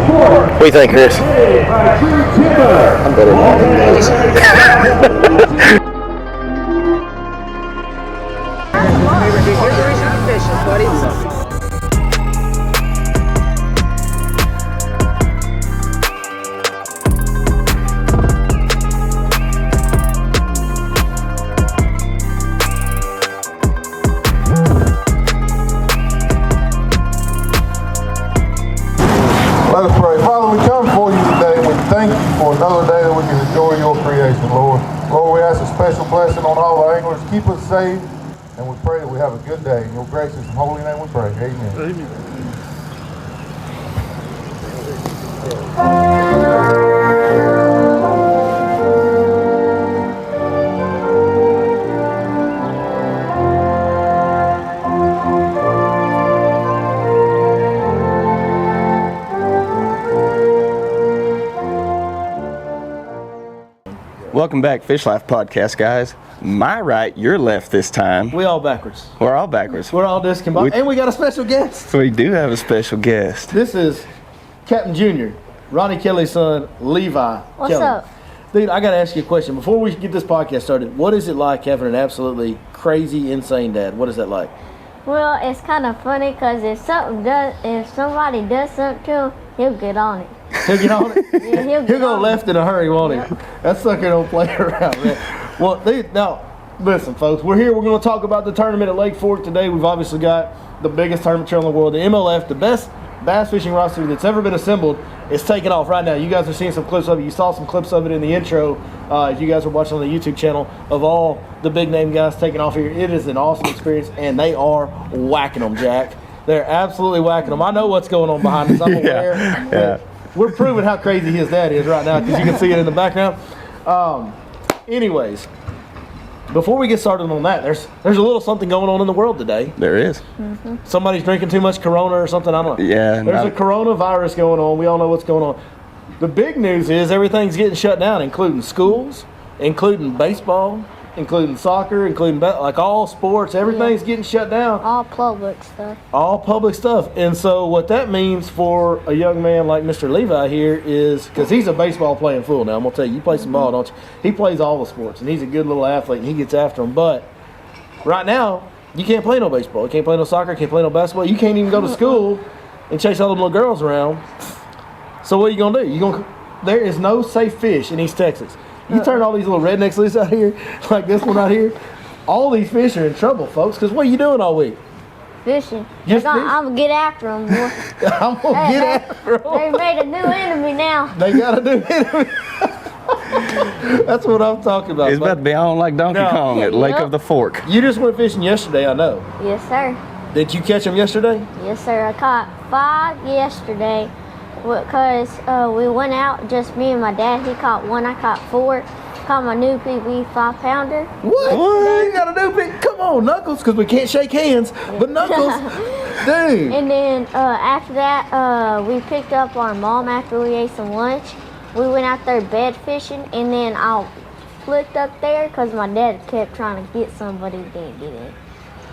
What do you think, Chris? I'm better than this. Let us pray. Father, we come before you today and we thank you for another day that we can enjoy your creation, Lord. Lord, we ask a special blessing on all the anglers. Keep us safe, and we pray that we have a good day. In your gracious and holy name we pray. Amen. Amen. Welcome back, Fish Life Podcast, guys. My right, your left this time. We all backwards. We're all backwards. We're all discombobulated. And we got a special guest. We do have a special guest. This is Captain Junior, Ronnie Kelly's son, Levi What's Kelly. up? Dude, I got to ask you a question. Before we get this podcast started, what is it like having an absolutely crazy, insane dad? What is that like? Well, it's kind of funny because if somebody does something to him, he'll get on it. He'll get on it? Yeah, He'll go left in a hurry, won't he? That sucker don't play around, man. Well, now, listen, folks. We're here. We're going to talk about the tournament at Lake Fork today. We've obviously got the biggest tournament trail in the world, the MLF, the best bass fishing roster that's ever been assembled. It's taking off right now. You guys are seeing some clips of it. You saw some clips of it in the intro. If you guys were watching on the YouTube channel of all the big name guys taking off here, it is an awesome experience, and they are whacking them, Jack. They're absolutely whacking them. I know what's going on behind us. I'm aware. Yeah. We're proving how crazy his dad is right now because you can see it in the background. Anyways, before we get started on that, there's a little something going on in the world today. There is. Mm-hmm. Somebody's drinking too much Corona or something. I don't know. Yeah. There's a coronavirus going on. We all know what's going on. The big news is everything's getting shut down, including schools, including baseball, including soccer, including like all sports. Everything's getting shut down. All public stuff. All public stuff. And so what that means for a young man like Mr. Levi here is, because he's a baseball playing fool now, I'm going to tell you, you play some ball, don't you? He plays all the sports, and he's a good little athlete, and he gets after them. But right now, you can't play no baseball. You can't play no soccer. You can't play no basketball. You can't even go to school and chase all them little girls around. So what are you going to do? There is no safe fish in East Texas. You turn all these little rednecks loose out here, like this one out here, all these fish are in trouble, folks, because what are you doing all week? Fishing. Just I'm going to get after them, boy. I'm going to get after them. They made a new enemy now. They got a new enemy. That's what I'm talking about. It's about to be on like Donkey Kong at Lake of the Fork. You just went fishing yesterday, I know. Yes, sir. Did you catch them yesterday? Yes, sir. I caught 5 yesterday because we went out, just me and my dad. He caught 1, I caught 4. Caught my new PB 5-pounder. What? You got a new PB? Come on, Knuckles, because we can't shake hands. But Knuckles, dude. And then after that, we picked up our mom after we ate some lunch. We went out there bed fishing, and then I flicked up there because my dad kept trying to get some, but he didn't get it.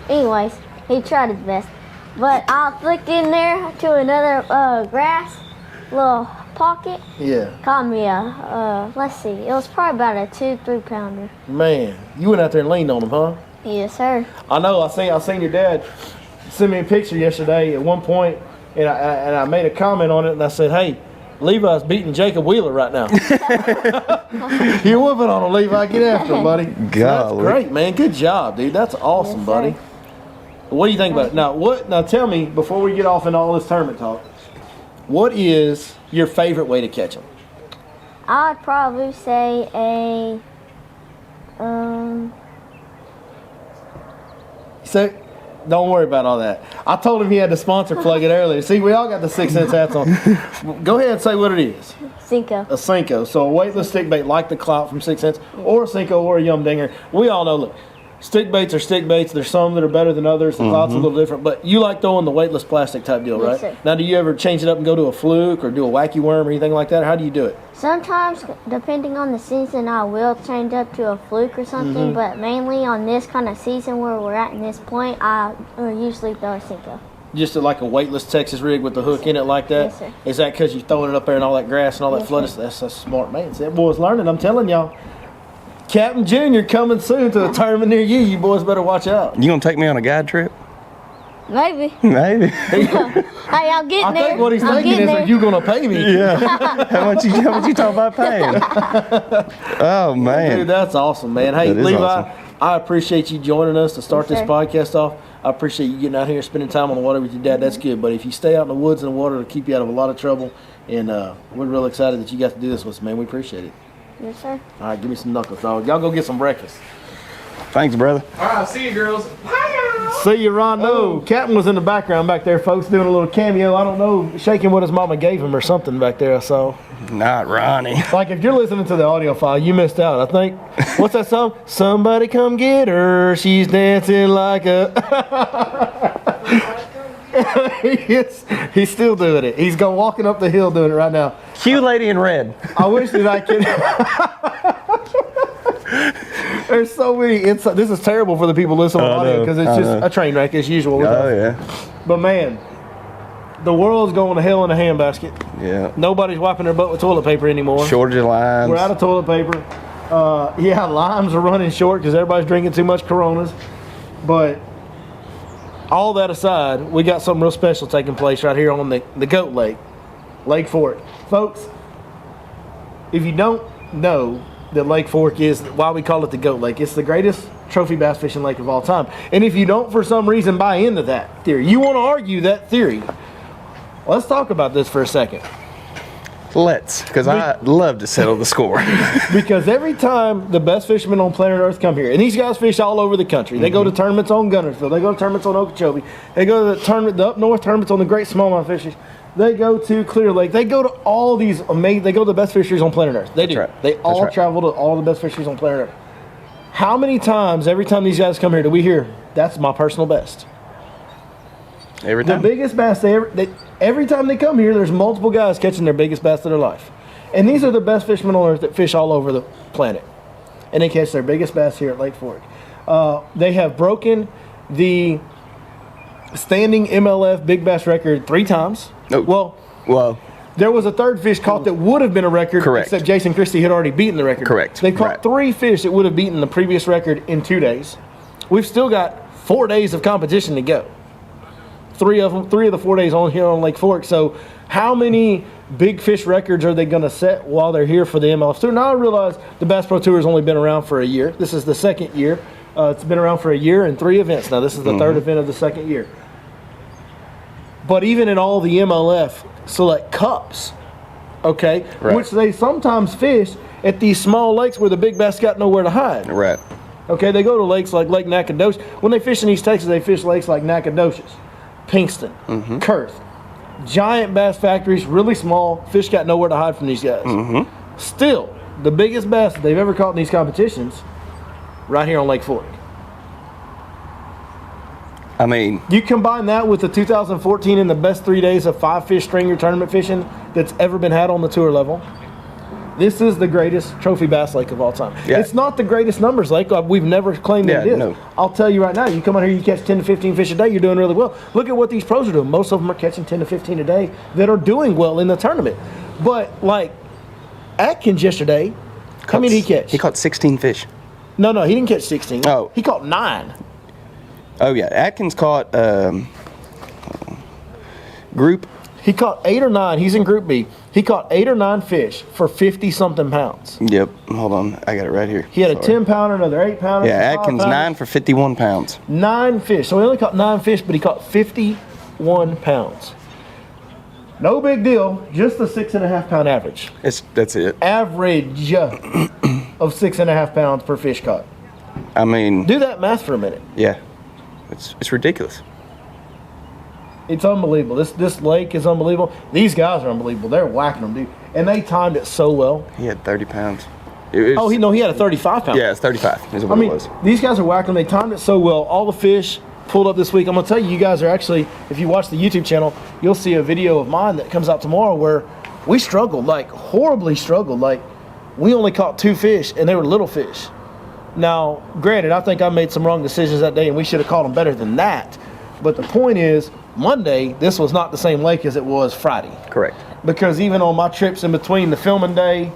Anyways, he tried his best. But I flicked in there to another grass little pocket. Yeah. Caught me a, let's see, it was probably about a 2-3 pounder. Man, you went out there and leaned on him, huh? Yes, sir. I know. I seen your dad send me a picture yesterday at one point, and I made a comment on it, and I said, "Hey, Levi's beating Jacob Wheeler right now." You're whooping on him, Levi. Get after him, buddy. That's great, man. Good job, dude. That's awesome, Yes, buddy. sir. What do you think about it? Now tell me, before we get off into all this tournament talk, what is your favorite way to catch them? I'd probably say So, don't worry about all that. I told him he had to sponsor plug it earlier. See, we all got the 6 cents hats on. Go ahead and say what it is. Cinco. A Cinco. So a weightless stick bait like the Clout from 6 cents, or a Cinco, or a Yum Dinger. We all know, look, stick baits are stick baits. There's some that are better than others. The Clout's a little different. But you like throwing the weightless plastic type deal, right? Yes, sir. Now, do you ever change it up and go to a fluke or do a wacky worm or anything like that? Or how do you do it? Sometimes, depending on the season, I will change up to a fluke or something, but mainly on this kind of season where we're at in this point, I usually throw a Cinco. just like a weightless Texas rig with the hook in it like that? Yes, sir. Is that because you're throwing it up there and all that grass and all that Yes, flood? sir. That's a smart man. See, that boy's learning. I'm telling y'all. Captain Junior coming soon to a tournament near you. You boys better watch out. You gonna take me on a guide trip? Maybe. Maybe. Hey, I'm getting I there. think what he's I'm thinking getting is, there. are you gonna pay me? Yeah. How much you talking about paying? Oh man. Dude, that's awesome, man. Hey, That is Levi, awesome. I appreciate you joining us to start Yes, this sir. podcast off. I appreciate you getting out here and spending time on the water with your dad. That's good. But if you stay out in the woods and the water, it'll keep you out of a lot of trouble. And we're real excited that you got to do this with us, man. We appreciate it. Yes, sir. All right, give me some knuckles, dog. Y'all go get some breakfast. Thanks, brother. All right, see you, girls. See you, Rondo. Captain was in the background back there, folks, doing a little cameo. I don't know, shaking what his mama gave him or something back there, I saw. Not Ronnie. Like, if you're listening to the audio file, you missed out, I think. What's that song? Somebody come get her. She's dancing like a... He's still doing it. He's going walking up the hill doing it right now. Cue lady in red. I wish that I could... There's so many. This is terrible for the people listening on I audio know, because it's I just know. a train wreck as usual. with us. Oh yeah. But man, the world's going to hell in a handbasket. Yeah. Nobody's wiping their butt with toilet paper anymore. Shortage of lines. We're out of toilet paper. Yeah, limes are running short because everybody's drinking too much Coronas. But all that aside, we got something real special taking place right here on the Goat Lake, Lake Fork. Folks, if you don't know that Lake Fork is why we call it the Goat Lake, it's the greatest trophy bass fishing lake of all time. And if you don't for some reason buy into that theory, you want to argue that theory, let's talk about this for a second. Let's, because I love to settle the score. Because every time the best fishermen on planet Earth come here, and these guys fish all over the country. They go to tournaments on Gunnersville. They go to tournaments on Okeechobee. They go to the up north tournaments on the Great Smallmouth Fisheries. They go to Clear Lake. They go to all these amazing. They go to the best fisheries on planet Earth. They do. right. They That's all right. travel to all the best fisheries on planet Earth. How many times, every time these guys come here, do we hear, that's my personal best? Every The time. biggest bass every time they come here, there's multiple guys catching their biggest bass of their life. And these are the best fishermen on earth that fish all over the planet. And they catch their biggest bass here at Lake Fork. They have broken the standing MLF big bass record 3 times. Oh. Well, there was a third fish caught that would have been a record, Correct. except Jason Christie had already beaten the record. Correct. They caught Right. 3 fish that would have beaten the previous record in 2 days. We've still got 4 days of competition to go. 3 of the 4 days on here on Lake Fork. So how many big fish records are they going to set while they're here for the MLF Tour? Now I realize the Bass Pro Tour has only been around for a year. This is the second year. It's been around for a year and 3 events. Now this is the third event of the second year. But even in all the MLF select cups, okay, Right. which they sometimes fish at these small lakes where the big bass got nowhere to hide. Right. Okay, they go to lakes like Lake Nacogdoches. When they fish in East Texas, they fish lakes like Nacogdoches, Pinkston, Kurth. Giant bass factories, really small. Fish got nowhere to hide from these guys. Still, the biggest bass that they've ever caught in these competitions, right here on Lake Fork. I mean, You combine that with the 2014 and the best 3 days of 5-fish stringer tournament fishing that's ever been had on the tour level. This is the greatest trophy bass lake of all time. Yeah. It's not the greatest numbers lake. We've never claimed that Yeah, it is. no. I'll tell you right now, you come out here, you catch 10 to 15 fish a day, you're doing really well. Look at what these pros are doing. Most of them are catching 10 to 15 a day that are doing well in the tournament. But like Atkins yesterday, how many did he catch? He caught 16 fish. No, he didn't catch 16. Oh. He caught 9. Oh yeah, Atkins caught group. He caught 8 or 9. He's in Group B. He caught 8 or 9 fish for 50-something pounds. Yep. Hold on, I got it right here. He had a Sorry. 10-pounder, another 8-pounder. Yeah, some Atkins 5-pounders. 9 for 51 pounds. 9 fish. So he only caught 9 fish, but he caught 51 pounds. No big deal. Just a 6.5 pound average. That's it. Average of 6.5 pounds per fish caught. I mean, Do that math for a minute. yeah, it's ridiculous. It's unbelievable. This lake is unbelievable. These guys are unbelievable. They're whacking them, dude. And they timed it so well. He had 30 pounds. It was, He had a 35 pound. Yeah, it's 35 is I what mean, it was. these guys are whacking them. They timed it so well. All the fish pulled up this week. I'm going to tell you, you guys are actually, if you watch the YouTube channel, you'll see a video of mine that comes out tomorrow where we struggled, like horribly struggled. Like we only caught 2 fish and they were little fish. Now, granted, I think I made some wrong decisions that day and we should have caught them better than that. But the point is, Monday, this was not the same lake as it was Friday. Correct. Because even on my trips in between the filming day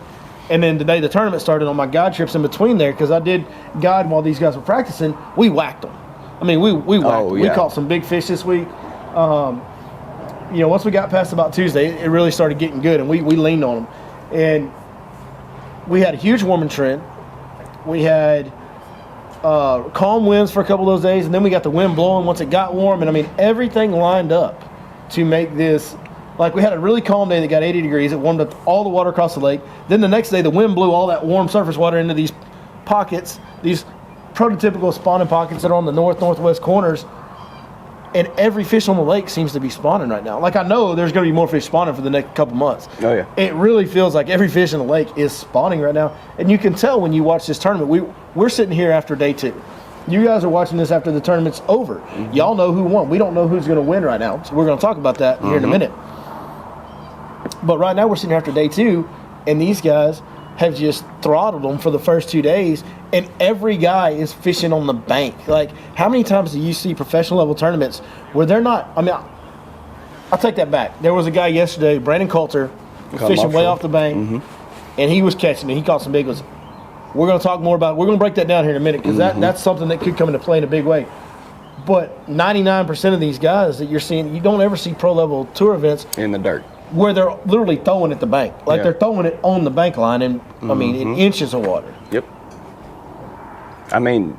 and then the day the tournament started, on my guide trips in between there, because I did guide while these guys were practicing, we whacked them. I mean, we whacked them. We caught some big fish this week. Once we got past about Tuesday, it really started getting good, and we leaned on them. And we had a huge warming trend. We had calm winds for a couple of those days, and then we got the wind blowing once it got warm. And I mean, everything lined up to make this. Like, we had a really calm day that got 80 degrees. It warmed up all the water across the lake. Then the next day, the wind blew all that warm surface water into these pockets, these prototypical spawning pockets that are on the northwest corners. And every fish on the lake seems to be spawning right now. Like, I know there's going to be more fish spawning for the next couple months. Oh, yeah. It really feels like every fish in the lake is spawning right now. And you can tell when you watch this tournament. We're sitting here after day 2. You guys are watching this after the tournament's over. Mm-hmm. Y'all know who won. We don't know who's going to win right now. So we're going to talk about that here in a minute. But right now we're sitting here after day 2, and these guys have just throttled them for the first 2 days, and every guy is fishing on the bank. Like, how many times do you see professional level tournaments where they're not? I mean, I'll take that back. There was a guy yesterday, Brandon Coulter, was fishing way off the bank, and he was catching it. He caught some big ones. We're going to talk more about. We're going to break that down here in a minute, because that's something that could come into play in a big way. But 99% of these guys that you're seeing, you don't ever see pro level tour events in the dirt, where they're literally throwing at the bank. Like, they're throwing it on the bank line, and I mean, in inches of water. Yep. I mean,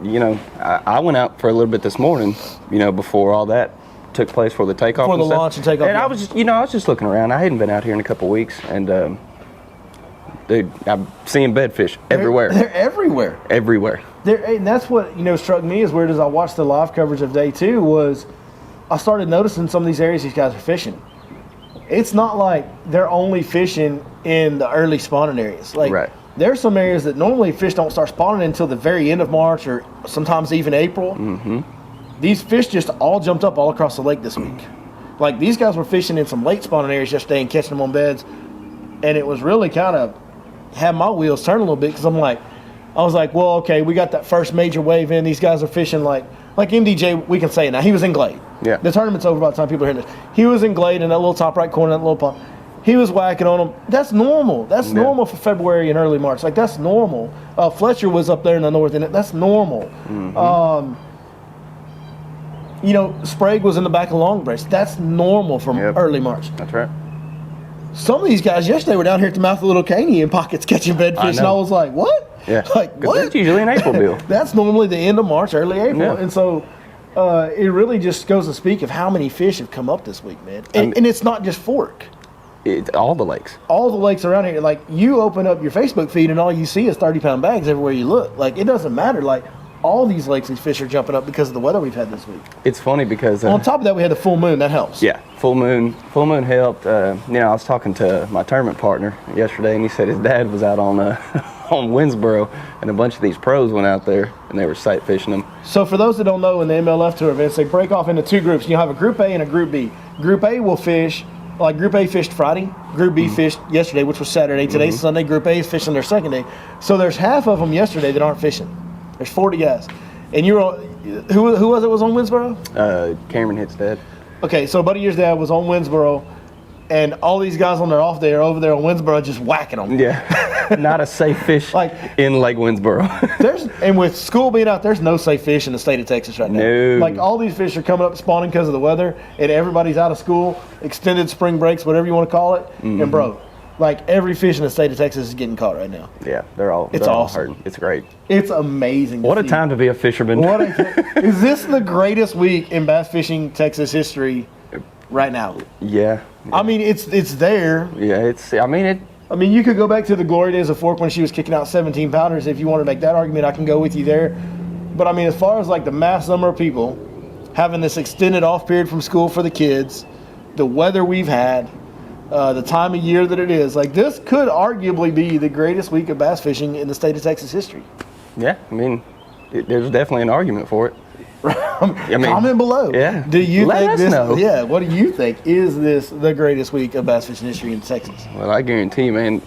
I went out for a little bit this morning, before all that took place for the takeoff. For the launch and takeoff. And I was just looking around. I hadn't been out here in a couple of weeks, and dude, I'm seeing bedfish everywhere. They're everywhere. Everywhere. And that's what, struck me as weird as I watched the live coverage of day 2 was I started noticing some of these areas these guys are fishing. It's not like they're only fishing in the early spawning areas. Like, there's some areas that normally fish don't start spawning until the very end of March or sometimes even April. These fish just all jumped up all across the lake this week. Like, these guys were fishing in some late spawning areas yesterday and catching them on beds. And it was really kind of had my wheels turn a little bit, because I was like, well, okay, we got that first major wave in. These guys are fishing like MDJ, we can say it now. He was in Glade. Yeah. The tournament's over by the time people are hearing this. He was in Glade in that little top right corner, that little pond. He was whacking on them. That's normal. That's normal for February and early March. Like, that's normal. Fletcher was up there in the north, and that's normal. Sprague was in the back of Long Branch. That's normal from early March. That's right. Some of these guys yesterday were down here at the mouth of Little Caney in pockets catching bedfish, and I was like, what? Yeah. Like, what? That's usually an April deal. That's normally the end of March, early April. And so it really just goes to speak of how many fish have come up this week, man. And it's not just Fork. All the lakes. All the lakes around here. Like, you open up your Facebook feed and all you see is 30-pound bags everywhere you look. Like, it doesn't matter. Like, all these lakes, these fish are jumping up because of the weather we've had this week. It's funny because on top of that, we had the full moon. That helps. Yeah, full moon helped. I was talking to my tournament partner yesterday, and he said his dad was out on on Winsboro, and a bunch of these pros went out there and they were sight fishing them. So for those that don't know, in the MLF tour events, they break off into 2 groups. You have a Group A and a Group B. Group A will fish. Like, Group A fished Friday, Group B fished yesterday, which was Saturday. Today's Sunday. Group A is fishing their second day. So there's half of them yesterday that aren't fishing. There's 40 guys. And who was on Winsboro? Cameron Hitt's dad. Okay, so a buddy of yours dad was on Winsboro, and all these guys on their off day are over there on Winsboro just whacking them. Yeah, not a safe fish in Lake Winsboro. And with school being out, there's no safe fish in the state of Texas right now. No. Like, all these fish are coming up spawning because of the weather, and everybody's out of school, extended spring breaks, whatever you want to call it. And bro, like, every fish in the state of Texas is getting caught right now. Yeah, they're all awesome. hurting. It's great. It's amazing. What a time to be a fisherman. Is this the greatest week in bass fishing Texas history right now? Yeah. I mean, it's there. Yeah, I mean, you could go back to the glory days of Fork when she was kicking out 17-pounders. If you want to make that argument, I can go with you there. But I mean, as far as like the mass number of people having this extended off period from school for the kids, the weather we've had, the time of year that it is, like, this could arguably be the greatest week of bass fishing in the state of Texas history. Yeah, I mean, there's definitely an argument for it. Comment below. Yeah. Do you Let think us this? know. Yeah. What do you think? Is this the greatest week of bass fishing history in Texas? Well, I guarantee you, man.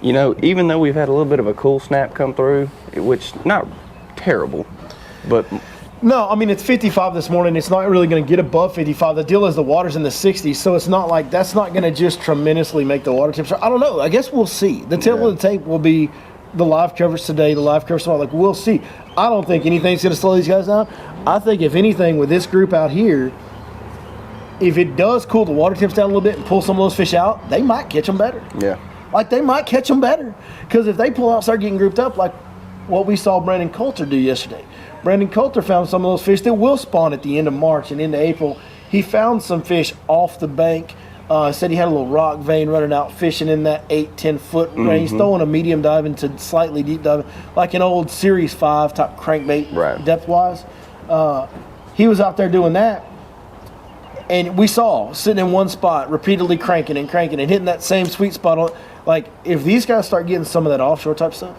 Even though we've had a little bit of a cool snap come through, which not terrible, but No, I mean, it's 55 this morning. It's not really going to get above 55. The deal is the water's in the 60s, so it's not like that's not going to just tremendously make the water temperature. I don't know. I guess we'll see. The tip of the tape will be the live coverage today, the live coverage tomorrow. Like, we'll see. I don't think anything's going to slow these guys down. I think, if anything, with this group out here, if it does cool the water temps down a little bit and pull some of those fish out, they might catch them better. Yeah. Like, they might catch them better. Because if they pull out and start getting grouped up, like what we saw Brandon Coulter do yesterday. Brandon Coulter found some of those fish that will spawn at the end of March and into April. He found some fish off the bank. Said he had a little rock vein running out, fishing in that 8-10 foot range, throwing a medium dive into slightly deep dive, like an old Series 5 type crankbait depth-wise. He was out there doing that. And we saw, sitting in one spot, repeatedly cranking and hitting that same sweet spot. Like, if these guys start getting some of that offshore type stuff,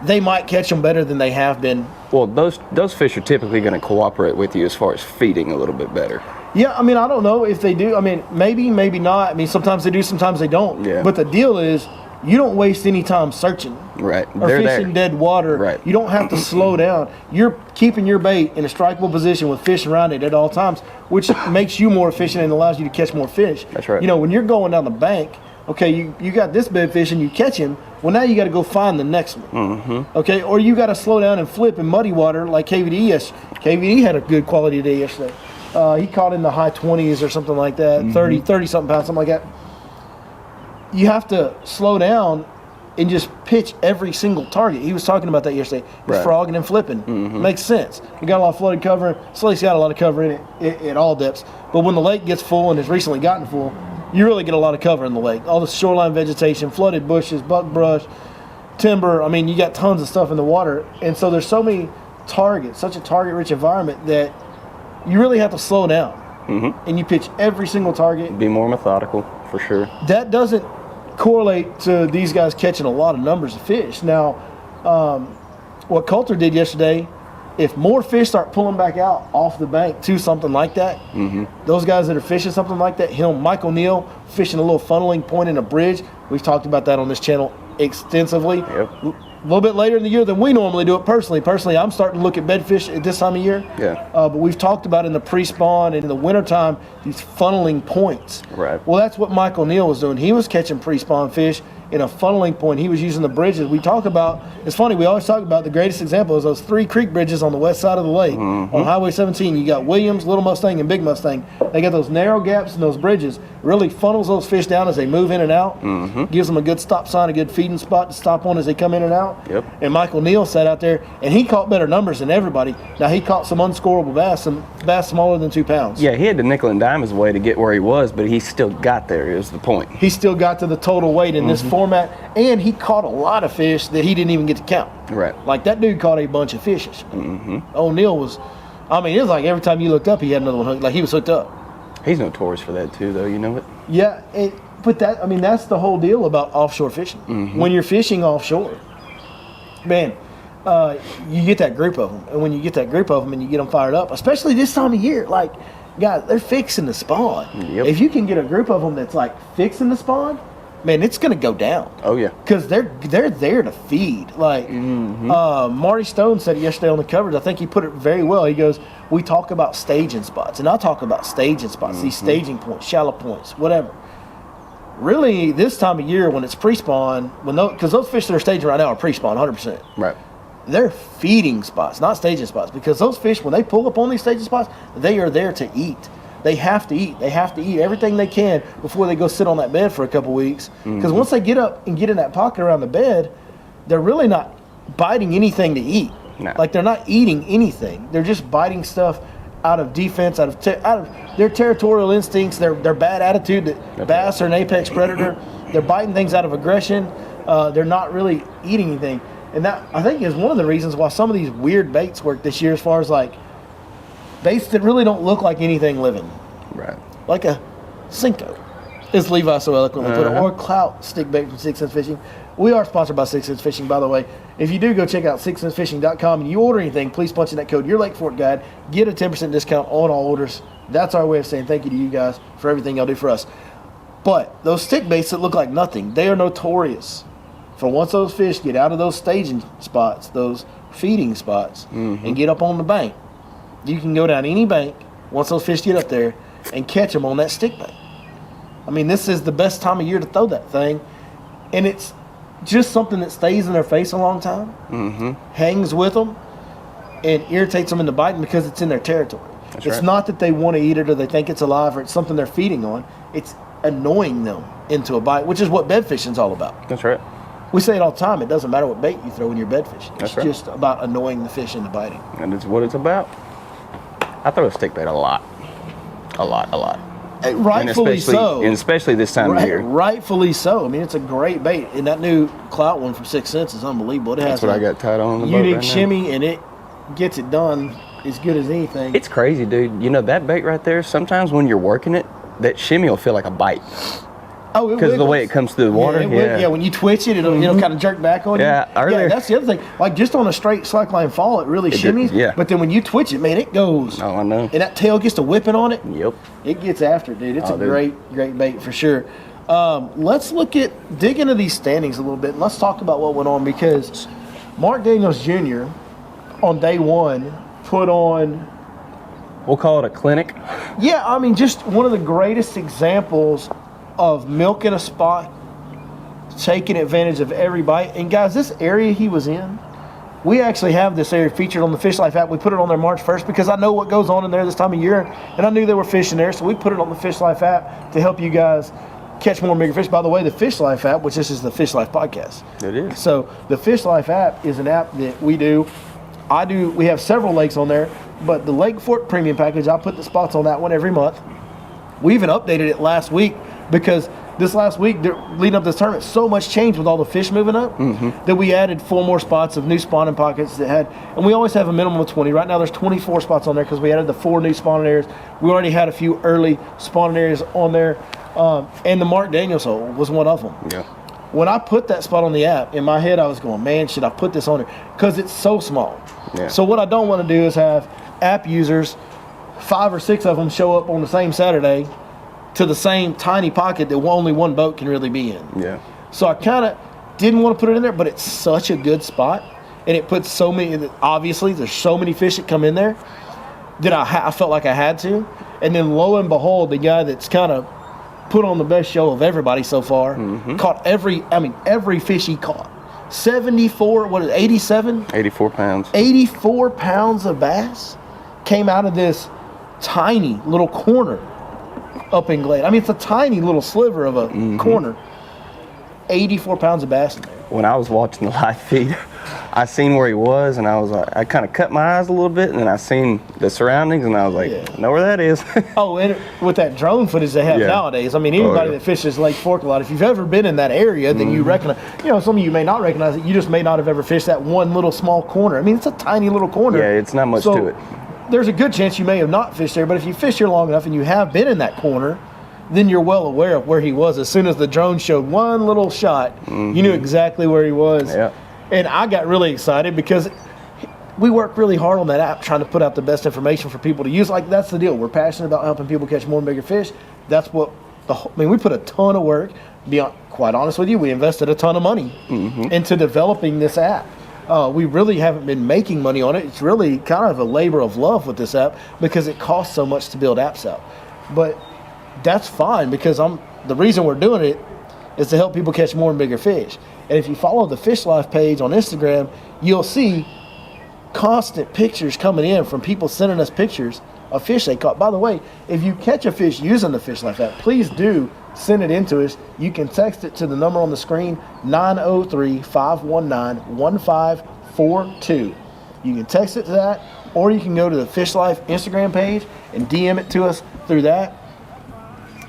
they might catch them better than they have been. Well, those fish are typically going to cooperate with you as far as feeding a little bit better. Yeah, I mean, I don't know if they do. I mean, maybe not. I mean, sometimes they do, sometimes they don't. Yeah. But the deal is, you don't waste any time searching. Right. Or They're fishing there. dead water. Right. You don't have to slow down. You're keeping your bait in a strikeable position with fish around it at all times, which makes you more efficient and allows you to catch more fish. That's right. You know, when you're going down the bank, okay, you got this bed fish and you catch him. Well, now you got to go find the next one. Okay, or you got to slow down and flip in muddy water like KVD. KVD had a good quality day yesterday. He caught in the high 20s or something like that, 30 something pounds, something like that. You have to slow down and just pitch every single target. He was talking about that yesterday. Right. Frogging and flipping. Makes sense. You got a lot of flooded cover. Slate's got a lot of cover in it at all depths. But when the lake gets full and has recently gotten full, you really get a lot of cover in the lake. All the shoreline vegetation, flooded bushes, buckbrush, timber. I mean, you got tons of stuff in the water. And so there's so many targets, such a target-rich environment that you really have to slow down. And you pitch every single target. Be more methodical, for sure. That doesn't correlate to these guys catching a lot of numbers of fish. Now, what Coulter did yesterday, if more fish start pulling back out off the bank to something like that, those guys that are fishing something like that, Michael Neal fishing a little funneling point in a bridge. We've talked about that on this channel extensively. Yep. A little bit later in the year than we normally do it personally. Personally, I'm starting to look at bedfish at this time of year. Yeah. But we've talked about in the pre-spawn and in the wintertime, these funneling points. Right. Well, that's what Michael Neal was doing. He was catching pre-spawn fish in a funneling point. He was using the bridges. We talk about, it's funny, we always talk about the greatest example is those 3 creek bridges on the west side of the lake. On Highway 17, you got Williams, Little Mustang, and Big Mustang. They got those narrow gaps in those bridges. Really funnels those fish down as they move in and out. Gives them a good stop sign, a good feeding spot to stop on as they come in and out. Yep. And Michael Neal sat out there, and he caught better numbers than everybody. Now, he caught some unscorable bass, some bass smaller than 2 pounds. Yeah, he had to nickel and dime his way to get where he was, but he still got there, is the point. He still got to the total weight in this format, and he caught a lot of fish that he didn't even get to count. Right. Like, that dude caught a bunch of fishes. O'Neal was, I mean, it was like every time you looked up, he had another one hooked. Like, he was hooked up. He's notorious for that too, though, you know it? Yeah, but that, I mean, that's the whole deal about offshore fishing. When you're fishing offshore, man, you get that group of them. And when you get that group of them and you get them fired up, especially this time of year, like, guys, they're fixing the spawn. Yep. If you can get a group of them that's, like, fixing the spawn, man, it's going to go down. Oh, yeah. Because they're there to feed. Like, Marty Stone said it yesterday on the coverage. I think he put it very well. He goes, we talk about staging spots. And I talk about staging spots, these staging points, shallow points, whatever. Really, this time of year when it's pre-spawn, because those fish that are staging right now are pre-spawn, 100%. Right. They're feeding spots, not staging spots. Because those fish, when they pull up on these staging spots, they are there to eat. They have to eat. They have to eat everything they can before they go sit on that bed for a couple weeks. Because once they get up and get in that pocket around the bed, they're really not biting anything to eat. No. Like, they're not eating anything. They're just biting stuff out of defense, out of their territorial instincts, their bad attitude. That bass are an apex predator. They're biting things out of aggression. They're not really eating anything. And that, I think, is one of the reasons why some of these weird baits work this year, as far as, like, baits that really don't look like anything living. Right. Like a Cinco, as Levi so eloquently put it, or clout stick bait from 6 Sense Fishing. We are sponsored by 6 Sense Fishing, by the way. If you do go check out 6sensefishing.com and you order anything, please punch in that code, Your Lake Fort Guide. Get a 10% discount on all orders. That's our way of saying thank you to you guys for everything y'all do for us. But those stick baits that look like nothing, they are notorious for once those fish get out of those staging spots, those feeding spots, and get up on the bank, you can go down any bank once those fish get up there and catch them on that stick bait. I mean, this is the best time of year to throw that thing, and it's just something that stays in their face a long time, hangs with them, and irritates them into biting because it's in their territory. It's not that they want to eat it or they think it's alive or it's something they're feeding on. It's annoying them into a bite, which is what bed fishing's all about. That's right. We say it all the time. It doesn't matter what bait you throw when you're bed fishing. It's That's right. just about annoying the fish into biting. And it's what it's about. I throw a stick bait a lot. A lot. Rightfully so. And especially this time of year. Rightfully so. I mean, it's a great bait. And that new Clout one from 6 Cents is unbelievable. It has That's what I got tied on the boat unique right now. shimmy, and it gets it done as good as anything. It's crazy, dude. You know, that bait right there, sometimes when you're working it, that shimmy will feel like a bite. Oh, it Because of the way it comes through the water. Yeah, when you twitch it, it'll kind of jerk back on you. Yeah, earlier. Yeah, that's the other thing. Like, just on a straight slackline fall, it really shimmies. Yeah. But then when you twitch it, man, it goes. Oh, I know. And that tail gets to whipping on it. Yep. It gets after it, dude. It's Dude. great bait for sure. Let's dig into these standings a little bit, and let's talk about what went on, because Mark Daniels Jr. on day one put on, We'll call it a clinic. yeah, I mean, just one of the greatest examples of milking a spot, taking advantage of every bite. And guys, this area he was in, we actually have this area featured on the Fish Life app. We put it on there March 1st because I know what goes on in there this time of year, and I knew there were fish in there, so we put it on the Fish Life app to help you guys catch more and bigger fish. By the way, the Fish Life app, which this is the Fish Life podcast. It is. So the Fish Life app is an app that we do. We have several lakes on there, but the Lake Fork Premium Package, I put the spots on that one every month. We even updated it last week because this last week, leading up to this tournament, so much changed with all the fish moving up that we added 4 more spots of new spawning pockets that had, and we always have a minimum of 20. Right now there's 24 spots on there because we added the 4 new spawning areas. We already had a few early spawning areas on there, and the Mark Daniels hole was one of them. Yeah. When I put that spot on the app, in my head I was going, man, should I put this on there? Because it's so small. Yeah. So what I don't want to do is have app users, 5 or 6 of them show up on the same Saturday to the same tiny pocket that only one boat can really be in. Yeah. So I kind of didn't want to put it in there, but it's such a good spot. And it puts so many, obviously there's so many fish that come in there that I felt like I had to. And then lo and behold, the guy that's kind of put on the best show of everybody so far, caught every fish he caught. 87? 84 pounds. 84 pounds of bass came out of this tiny little corner up in Glade. I mean, it's a tiny little sliver of a corner. 84 pounds of bass in there. When I was watching the live feed, I seen where he was, and I was like, I kind of cut my eyes a little bit, and then I seen the surroundings, and I was like, I know where that is. Oh, and with that drone footage they have nowadays, I mean, anybody that fishes Lake Fork a lot, if you've ever been in that area, then you recognize, some of you may not recognize it. You just may not have ever fished that one little small corner. I mean, it's a tiny little corner. Yeah, it's not much to it. There's a good chance you may have not fished there, but if you fish here long enough and you have been in that corner, then you're well aware of where he was. As soon as the drone showed one little shot, you knew exactly where he was. Yeah. And I got really excited because we work really hard on that app trying to put out the best information for people to use. Like, that's the deal. We're passionate about helping people catch more and bigger fish. That's what we put a ton of work. Be quite honest with you, we invested a ton of money into developing this app. We really haven't been making money on it. It's really kind of a labor of love with this app because it costs so much to build apps out. But that's fine because the reason we're doing it is to help people catch more and bigger fish. And if you follow the Fish Life page on Instagram, you'll see constant pictures coming in from people sending us pictures of fish they caught. By the way, if you catch a fish using the Fish Life app, please do send it in to us. You can text it to the number on the screen, 903-519-1542. You can text it to that, or you can go to the Fish Life Instagram page and DM it to us through that.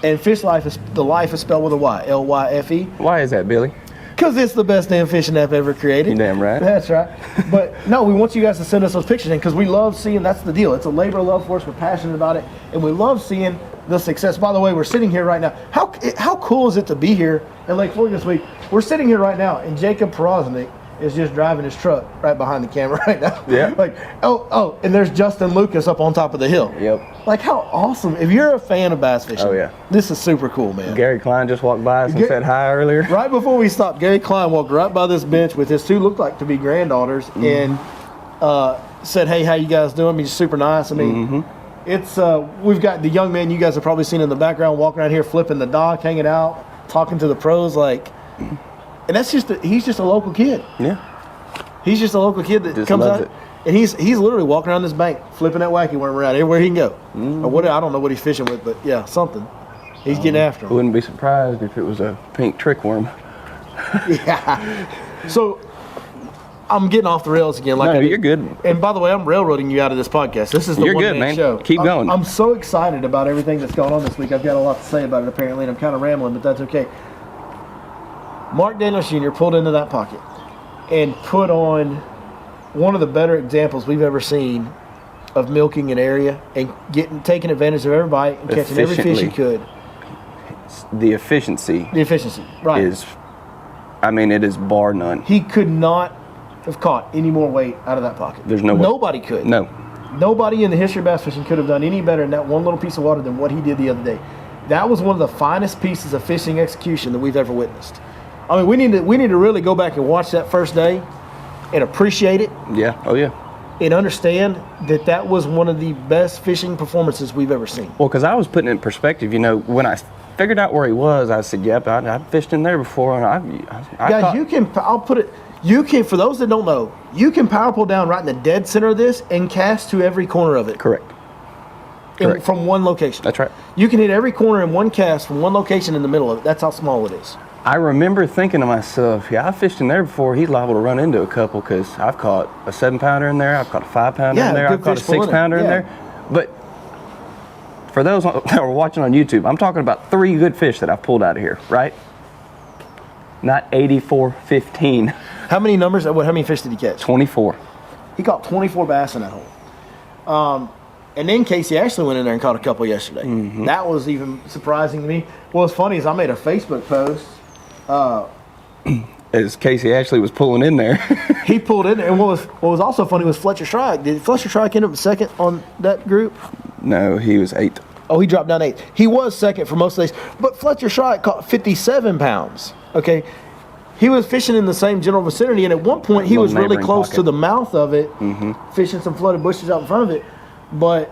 And Fish Life the life is spelled with a Y, L-Y-F-E. Why is that, Billy? Because it's the best damn fishing app ever created. You damn right. That's right. But no, we want you guys to send us those pictures in because we love seeing, that's the deal. It's a labor of love for us. We're passionate about it. And we love seeing the success. By the way, we're sitting here right now. How cool is it to be here at Lake Fork this week? We're sitting here right now, and Jacob Poroznik is just driving his truck right behind the camera right now. Yeah. Like, and there's Justin Lucas up on top of the hill. Yep. Like, how awesome. If you're a fan of bass fishing, this is super cool, man. Gary Klein just walked by us and said hi earlier. Right before we stopped, Gary Klein walked right by this bench with his 2 looked like to be granddaughters, and said, "Hey, how you guys doing?" He's super nice. I mean, it's we've got the young man you guys have probably seen in the background walking around here, flipping the dock, hanging out, talking to the pros, like, and that's just he's just a local kid. Yeah. He's just a local kid that Just comes loves out, it. and he's literally walking around this bank, flipping that wacky worm around everywhere he can go. Or what, I don't know what he's fishing with, but yeah, something. He's getting after I him. wouldn't be surprised if it was a pink trick worm. Yeah. So I'm getting off the rails again. Like No, I did. you're good. And by the way, I'm railroading you out of this podcast. This is the You're good, one-man man. show. Keep going. I'm so excited about everything that's going on this week. I've got a lot to say about it apparently, and I'm kind of rambling, but that's okay. Mark Daniels Jr. pulled into that pocket and put on one of the better examples we've ever seen of milking an area and taking advantage of every bite and catching every fish he could. The efficiency The efficiency, right? is, I mean, it is bar none. He could not have caught any more weight out of that pocket. There's no way. Nobody could. No. Nobody in the history of bass fishing could have done any better in that one little piece of water than what he did the other day. That was one of the finest pieces of fishing execution that we've ever witnessed. I mean, we need to really go back and watch that first day and appreciate it Yeah. Oh, yeah. and understand that that was one of the best fishing performances we've ever seen. Well, because I was putting it in perspective, you know, when I figured out where he was, I said, yep, I've fished in there before. And I Guys, caught, you can, for those that don't know, you can power pull down right in the dead center of this and cast to every corner of it. Correct. Correct. From one location. That's right. You can hit every corner in one cast from one location in the middle of it. That's how small it is. I remember thinking to myself, yeah, I fished in there before. He's liable to run into a couple because I've caught a 7-pounder in there. I've caught a 5-pounder Yeah, in there. good I've caught a fish pulling it. 6-pounder in Yeah. there. But for those that are watching on YouTube, I'm talking about 3 good fish that I've pulled out of here, right? Not 84, 15, How many numbers? How many fish did he catch? 24. He caught 24 bass in that hole. And then Casey actually went in there and caught a couple yesterday. That was even surprising to me. What's funny is I made a Facebook post. As Casey actually was pulling in there. He pulled in there, and what was also funny was Fletcher Shrike. Did Fletcher Shrike end up second on that group? No, he was 8th. Oh, he dropped down 8th. He was second for most of the days, but Fletcher Shrike caught 57 pounds. Okay, he was fishing in the same general vicinity, and at one point he Little was really neighboring close pocket. to the mouth of it, fishing some flooded bushes out in front of it. But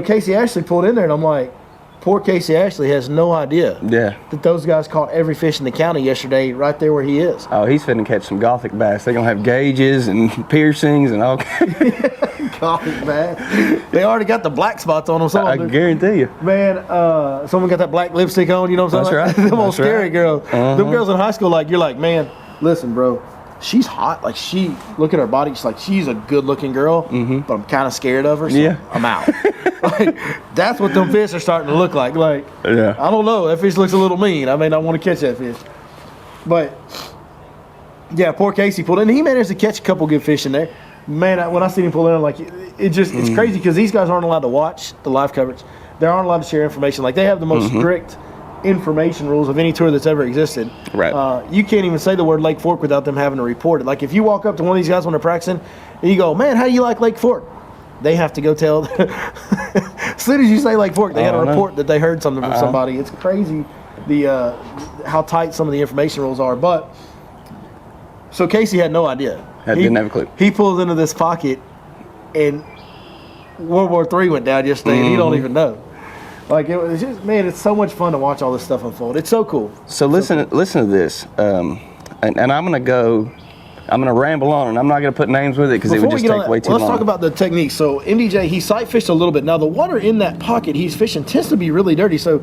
Casey Ashley pulled in there, and I'm like, poor Casey Ashley has no idea Yeah. that those guys caught every fish in the county yesterday right there where he is. Oh, he's finna catch some Gothic bass. They're gonna have gauges and piercings and all. Gothic bass. They already got the black spots on them. Some I of them. guarantee you. Man, someone got that black lipstick on, you know what I'm saying? That's right. Them old That's scary right. girls. Uh-huh. Them girls in high school, like, you're like, man, listen, bro, she's hot. Like, look at her body. She's like, she's a good looking girl, but I'm kind of scared of her, so Yeah. I'm out. Like, that's what them fish are starting to look like. Like, Yeah. I don't know. That fish looks a little mean. I may not want to catch that fish. But, yeah, poor Casey pulled in. He managed to catch a couple good fish in there. Man, when I seen him pull in, I'm like, it's crazy because these guys aren't allowed to watch the live coverage. They aren't allowed to share information. Like, they have the most strict information rules of any tour that's ever existed. Right. You can't even say the word Lake Fork without them having to report it. Like, if you walk up to one of these guys when they're practicing and you go, man, how do you like Lake Fork? They have to go tell. As soon as you say Lake Fork, they got to report that they heard something from somebody. It's crazy how tight some of the information rules are. But so Casey had no idea. Didn't have a clue. He pulls into this pocket, and World War III went down yesterday, and he don't even know. Like, it was just, man, it's so much fun to watch all this stuff unfold. It's so cool. So listen to this, and I'm gonna ramble on, and I'm not gonna put names with it because it would Before we just get on take that, way too let's long. talk about the technique. So MDJ, he sight fished a little bit. Now the water in that pocket he's fishing tends to be really dirty. So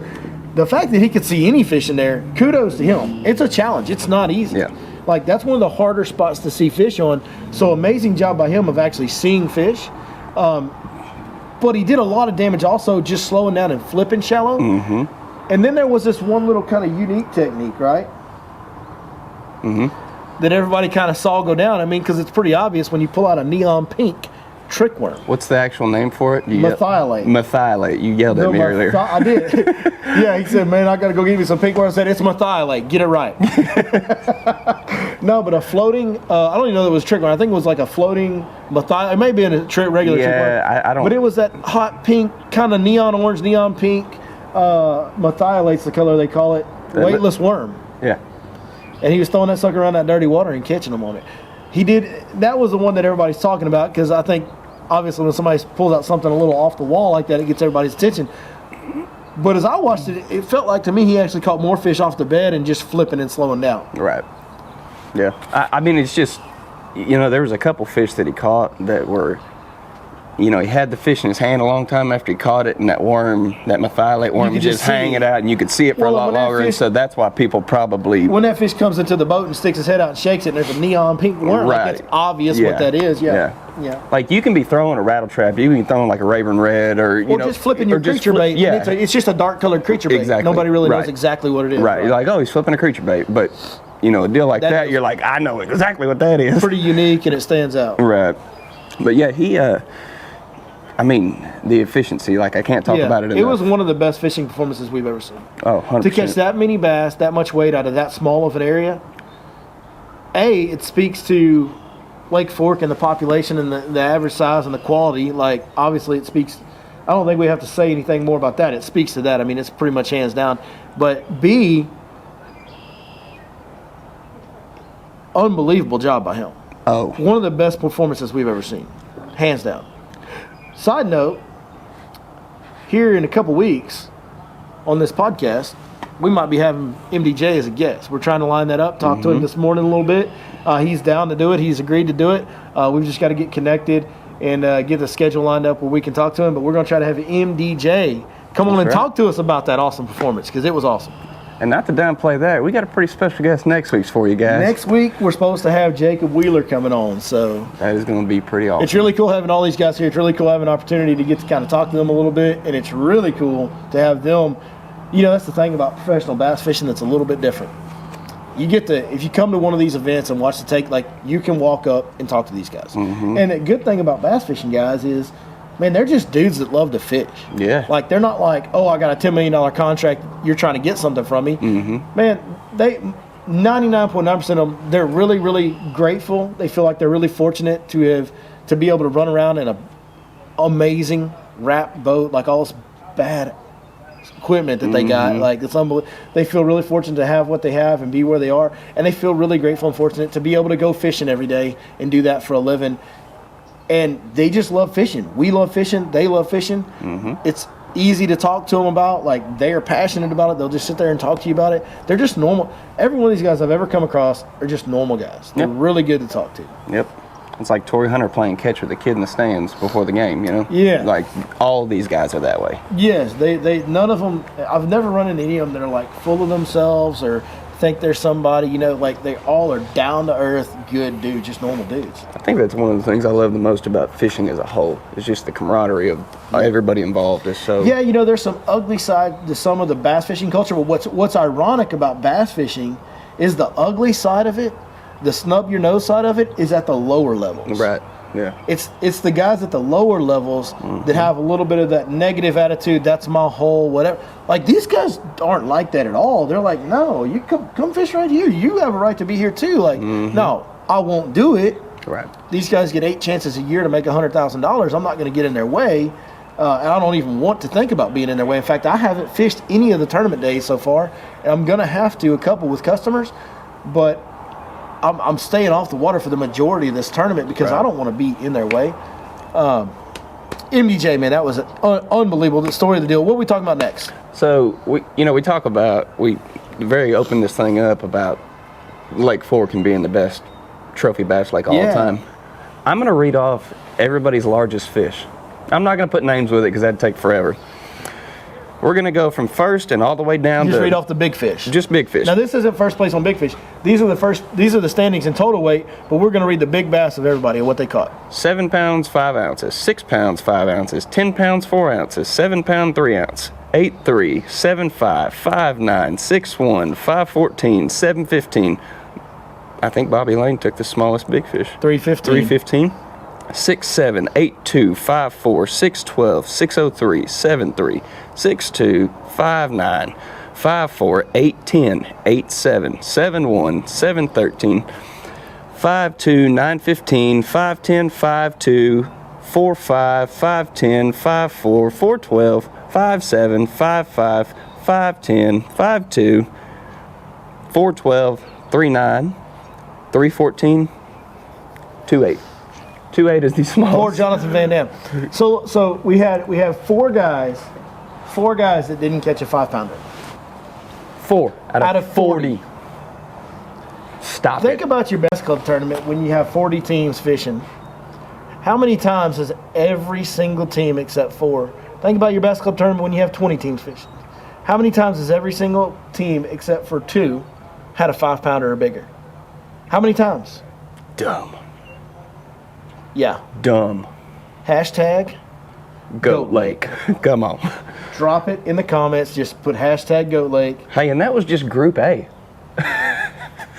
the fact that he could see any fish in there, kudos to him. It's a challenge. It's not easy. Yeah. Like, that's one of the harder spots to see fish on. So amazing job by him of actually seeing fish. But he did a lot of damage also just slowing down and flipping shallow. And then there was this one little kind of unique technique, right? That everybody kind of saw go down. I mean, because it's pretty obvious when you pull out a neon pink trick worm. What's the actual name for it? Methylate. Methylate. You yelled at me earlier. I did. Yeah, he said, man, I got to go get me some pink worm. I said, it's methylate. Get it right. No, but a floating, I don't even know that it was trick worm. I think it was like a floating methylate. It may be in a regular trick worm. Yeah, I don't. But it was that hot pink, kind of neon orange, neon pink, methylate's the color they call it, weightless worm. Yeah. And he was throwing that sucker around that dirty water and catching them on it. He did. That was the one that everybody's talking about because I think, obviously, when somebody pulls out something a little off the wall like that, it gets everybody's attention. But as I watched it, it felt like to me he actually caught more fish off the bed and just flipping and slowing down. Right. Yeah. I mean, it's just, there was a couple fish that he caught that were, he had the fish in his hand a long time after he caught it, and that worm, that methylate worm, was just hanging out, and you could see it for a lot longer, and so that's why people probably... When that fish comes into the boat and sticks his head out and shakes it, and there's a neon pink worm, right. Like it's obvious what that is. Yeah. Like, you can be throwing a rattle trap, you can be throwing like a raven red, or just flipping your creature bait. Yeah. It's just a dark colored creature bait. Exactly. Nobody really knows exactly what it is. Right. You're like, oh, he's flipping a creature bait, but... a deal like that, you're like, I know exactly what that is. Pretty unique, and it stands out. Right. But yeah, he, the efficiency, like I can't talk about it enough. It was one of the best fishing performances we've ever seen. Oh, 100%. To catch that many bass, that much weight out of that small of an area, it speaks to Lake Fork and the population and the average size and the quality. Like, obviously it speaks, I don't think we have to say anything more about that. It speaks to that. I mean, it's pretty much hands down. But B, unbelievable job by him. Oh. One of the best performances we've ever seen. Hands down. Side note, here in a couple weeks on this podcast, we might be having MDJ as a guest. We're trying to line that up, talk to him this morning a little bit. He's down to do it. He's agreed to do it. We've just got to get connected and get the schedule lined up where we can talk to him. But we're going to try to have MDJ come on and talk to us about that awesome performance because it was awesome. And not to downplay that, we got a pretty special guest next week for you guys. Next week, we're supposed to have Jacob Wheeler coming on, so that is going to be pretty awesome. It's really cool having all these guys here. It's really cool having an opportunity to get to kind of talk to them a little bit, and it's really cool to have them. That's the thing about professional bass fishing that's a little bit different. You get to, if you come to one of these events and watch the take, like, you can walk up and talk to these guys. And the good thing about bass fishing guys is, man, they're just dudes that love to fish. Yeah. Like, they're not like, oh, I got a $10 million contract, you're trying to get something from me. Man, they 99.9% of them, they're really, really grateful. They feel like they're really fortunate to be able to run around in a amazing wrap boat, like all this bad equipment that they got. Like, it's unbelievable. They feel really fortunate to have what they have and be where they are. And they feel really grateful and fortunate to be able to go fishing every day and do that for a living. And they just love fishing. We love fishing. They love fishing. It's easy to talk to them about. Like, they are passionate about it. They'll just sit there and talk to you about it. They're just normal. Every one of these guys I've ever come across are just normal guys. They're really good to talk to. Yep. It's like Torrey Hunter playing catch with a kid in the stands before the game, Yeah. Like, all these guys are that way. Yes. They none of them, I've never run into any of them that are, like, full of themselves or think they're somebody, like, they all are down-to-earth, good dudes, just normal dudes. I think that's one of the things I love the most about fishing as a whole. It's just the camaraderie of everybody involved is so... Yeah, there's some ugly side to some of the bass fishing culture, but what's ironic about bass fishing is the ugly side of it, the snub your nose side of it, is at the lower levels. Right, yeah. It's the guys at the lower levels that have a little bit of that negative attitude, that's my hole, whatever. Like, these guys aren't like that at all. They're like, no, you come fish right here. You have a right to be here too. Like, no, I won't do it. Right. These guys get 8 chances a year to make $100,000. I'm not going to get in their way. And I don't even want to think about being in their way. In fact, I haven't fished any of the tournament days so far. And I'm going to have to, a couple with customers. But I'm staying off the water for the majority of this tournament because I don't want to be in their way. MDJ, man, that was unbelievable. The story of the deal. What are we talking about next? So, we talk about, we very open this thing up about Lake Fork and being the best trophy bass lake all the time. I'm going to read off everybody's largest fish. I'm not going to put names with it because that'd take forever. We're going to go from first and all the way down Just read off the big fish. Just big fish. Now, this isn't first place on big fish. These are the standings in total weight, but we're going to read the big bass of everybody and what they caught. 7 pounds, 5 ounces, 6 pounds, 5 ounces, 10 pounds, 4 ounces, 7 pound, 3 ounce, 8.3, 7.5, 5.9, 6.1, 5.14, 7.15. I think Bobby Lane took the smallest big fish. 3.15. 3.15. 6.7, 8.2, 5.4, 6.12, 6.03, 7.3, 6.2, 5.9, 5.4, 8.10, 8.7, 7.1, 7.13, 5.2, 9.15, 5.10, 5.2, 4.5, 5.10, 5.4, 4.12, 5.7, 5.5, 5.10, 5.2, 4.12, 3.9, 3.14, 2'8". 2'8" is the For smallest. Jonathan Van Dam. So we have four guys that didn't catch a 5-pounder. 4 out of 40. 40. Stop Think it. about your best club tournament when you have 40 teams fishing. How many times has every single team except 4? Think about your best club tournament when you have 20 teams fishing. How many times has every single team except for 2 had a 5-pounder or bigger? How many times? Dumb. Yeah. Dumb. Hashtag Goat Lake. Come on. drop it in the comments. Just put hashtag Goat Lake. Hey, and that was just Group A.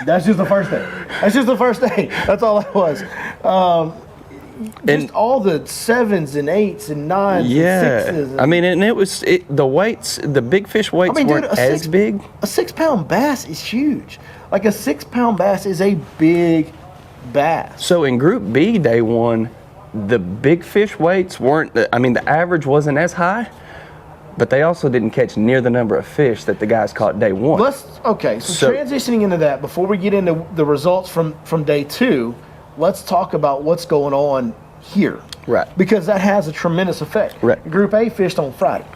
That's just the first day. That's just the first day. That's all that was. Just all the 7s and 8s and 9s and 6s. I mean, and the weights, the big fish weights weren't as big. A 6-pound bass is huge. Like a 6-pound bass is a big bass. So in Group B, day 1, the big fish weights weren't, the average wasn't as high, but they also didn't catch near the number of fish that the guys caught day 1. So transitioning into that, before we get into the results from day 2, let's talk about what's going on here. Right. Because that has a tremendous effect. Right. Group A fished on Friday.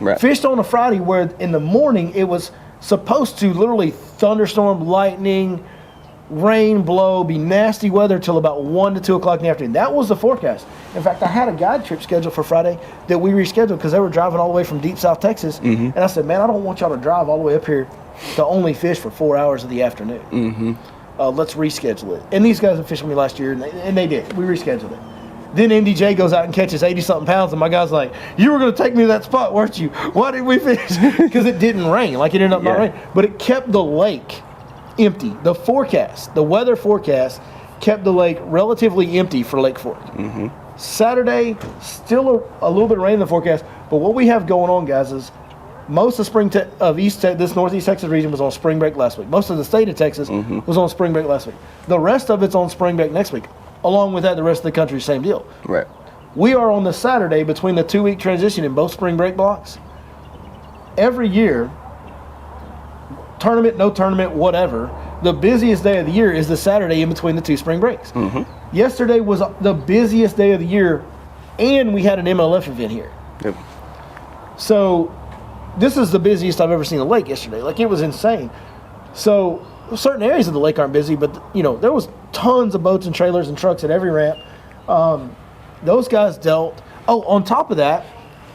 Right. Fished on a Friday where in the morning it was supposed to literally thunderstorm, lightning, rain, blow, be nasty weather till about 1 to 2 o'clock in the afternoon. That was the forecast. In fact, I had a guide trip scheduled for Friday that we rescheduled because they were driving all the way from deep South Texas. Mm-hmm. And I said, man, I don't want y'all to drive all the way up here to only fish for 4 hours of the afternoon. Mm-hmm. Let's reschedule it. And these guys have fished with me last year, and they did. We rescheduled it. Then MDJ goes out and catches 80-something pounds, and my guy's like, you were going to take me to that spot, weren't you? Why did we fish? Because it didn't rain. Like, it ended up not raining. But it kept the lake empty. The weather forecast kept the lake relatively empty for Lake Fork. Mm-hmm. Saturday, still a little bit of rain in the forecast. But what we have going on, guys, is most of this Northeast Texas region was on spring break last week. Most of the state of Texas was on spring break last week. The rest of it's on spring break next week. Along with that, the rest of the country, same deal. Right. We are on the Saturday between the 2-week transition in both spring break blocks. Every year, tournament, no tournament, whatever, the busiest day of the year is the Saturday in between the 2 spring breaks. Mm-hmm. Yesterday was the busiest day of the year, and we had an MLF event here. Yep. So this is the busiest I've ever seen a lake yesterday. Like, it was insane. So certain areas of the lake aren't busy, but there was tons of boats and trailers and trucks at every ramp. Those guys dealt. Oh, on top of that,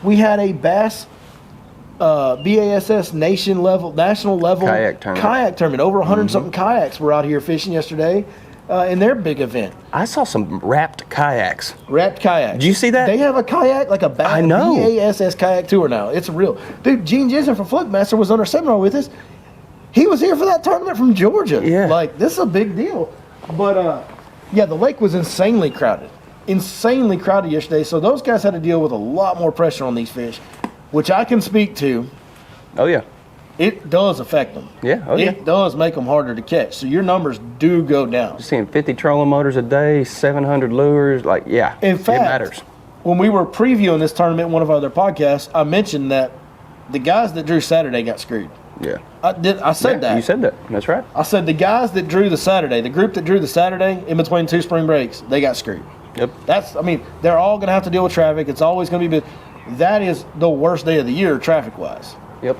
we had a bass BASS national level kayak tournament. Over 100 something kayaks were out here fishing yesterday in their big event. I saw some wrapped kayaks. Did you see that? They have a kayak, like a BASS kayak tour now. It's real. Dude, Gene Jensen from Flunkmaster was on our seminar with us. He was here for that tournament from Georgia. Yeah. Like, this is a big deal. But, the lake was insanely crowded. Yesterday. So those guys had to deal with a lot more pressure on these fish, which I can speak to. Oh, yeah. It does affect them. Yeah. Oh, It does make them harder to catch. So your numbers do go down. Just seeing 50 trolling motors a day, 700 lures. Like, yeah. In fact, it matters. When we were previewing this tournament in one of our other podcasts, I mentioned that the guys that drew Saturday got screwed. Yeah. I said that. You said that. That's right. I said the guys that drew the Saturday, the group that drew the Saturday in between 2 spring breaks, they got screwed. Yep. They're all going to have to deal with traffic. It's always going to be, that is the worst day of the year traffic-wise. Yep.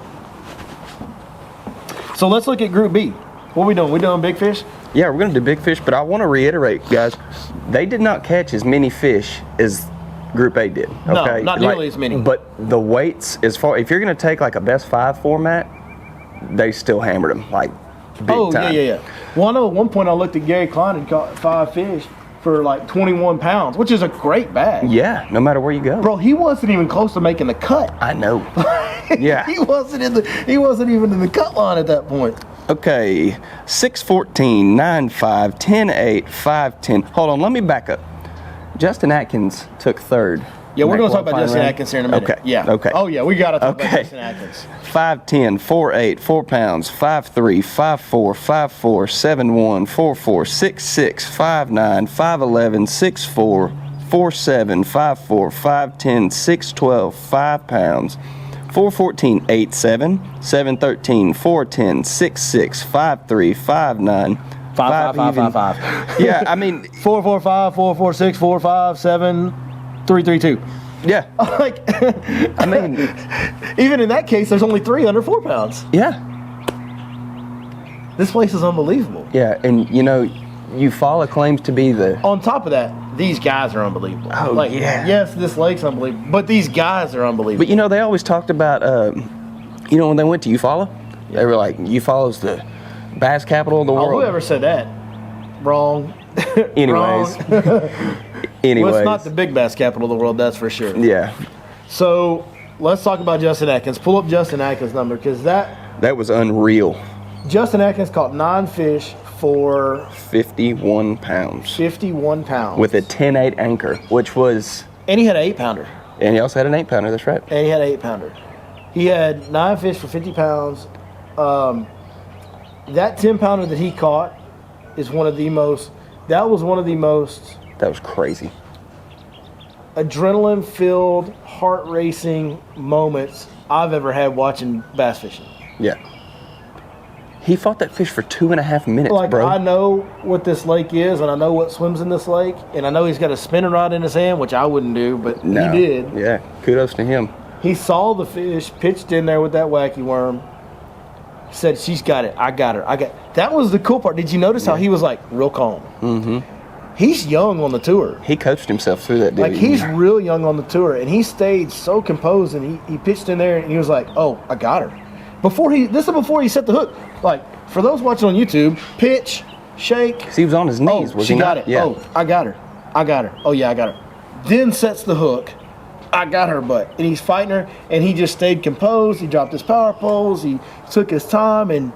So let's look at Group B. What are we doing? We doing big fish? Yeah, we're going to do big fish, but I want to reiterate, guys, they did not catch as many fish as Group A did. Okay? No, not nearly as many. But the weights, if you're going to take like a best 5 format, they still hammered them like big time. Yeah. Well, I know at one point I looked at Gary Klein and caught 5 fish for like 21 pounds, which is a great bag. Yeah, no matter where you go. Bro, he wasn't even close to making the cut. I know. Yeah. He wasn't even in the cut line at that point. Okay, 6'14", 9'5", 10'8", 5'10". Hold on, let me back up. Justin Atkins took 3rd. Yeah, we're going to talk about Justin Atkins here in a minute. Okay. Yeah. Okay. Oh, yeah, we got to talk about Justin Atkins. 5'10", 4'8", 4 pounds, 5'3", 5'4", 5'4", 7'1", 4'4", 6'6", 5'9", 5'11", 6'4", 4'7", 5'4", 5'10", 6'12", 5 pounds, 4'14", 8'7", 7'13", 4'10", 6'6", 5'3", 5'9", 5. Yeah, I mean, 445, 446, 457, 332. yeah. Like, I mean, even in that case, there's only 3 under 4 pounds. yeah. This place is unbelievable. Yeah, and Eufaula claims to be the. On top of that, these guys are unbelievable. Oh, like, yeah. Yes, this lake's unbelievable, but these guys are unbelievable. But they always talked about, when they went to Eufaula, they were like, Eufaula's the bass capital of the world. Whoever said that, wrong. Anyways. Wrong. Anyways. Well, it's not the big bass capital of the world, that's for sure. Yeah. So let's talk about Justin Atkins. Pull up Justin Atkins' number, because That was unreal. Justin Atkins caught 9 fish for 51 pounds. 51 pounds. With a 10-8 anchor, which was. And he had an 8-pounder. And he also had an 8-pounder, that's right. And he had an 8-pounder. He had 9 fish for 50 pounds. That 10-pounder that he caught is one of the most. That was one of the most. That was crazy. Adrenaline-filled, heart-racing moments I've ever had watching bass fishing. Yeah. He fought that fish for 2.5 minutes, Like, bro. I know what this lake is, and I know what swims in this lake, and I know he's got a spinning rod in his hand, which I wouldn't do, but No. he did. Yeah, kudos to him. He saw the fish, pitched in there with that wacky worm, said, she's got it, I got her. That was the cool part. Did you notice how he was, like, real calm? Mm-hmm. He's young on the tour. He coached himself through that deal. Like, he's real young on the tour, and he stayed so composed, and he pitched in there, and he was like, oh, I got her. This is before he set the hook. Like, for those watching on YouTube, pitch, shake. He was on his knees, was she he got not? it. Yeah. Oh, I got her. Oh, yeah, I got her. Then sets the hook. I got her butt. And he's fighting her, and he just stayed composed. He dropped his power poles. He took his time, and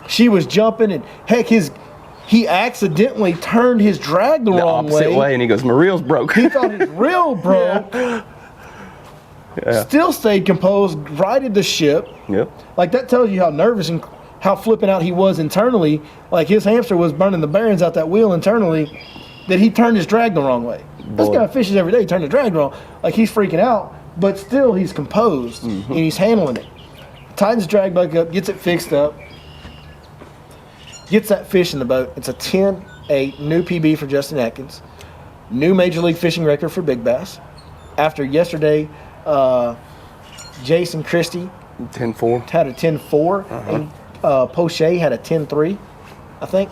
she was jumping. And, heck, he accidentally turned his drag the wrong opposite way, and he goes, my reel's broke. He thought his reel broke. Yeah. Still stayed composed, righted the ship. Yep. Like, that tells you how nervous and how flipping out he was internally. Like, his hamster was burning the bearings out that wheel internally, that he turned his drag the wrong way. This guy fishes every day, turned the drag wrong. Like, he's freaking out, but still he's composed, and he's handling it. Tightens the drag back up, gets it fixed up, gets that fish in the boat. It's a 10-8, new PB for Justin Atkins, new Major League Fishing record for big bass. After yesterday, Jason Christie 10-4. had a 10-4, and Poche had a 10-3, I think.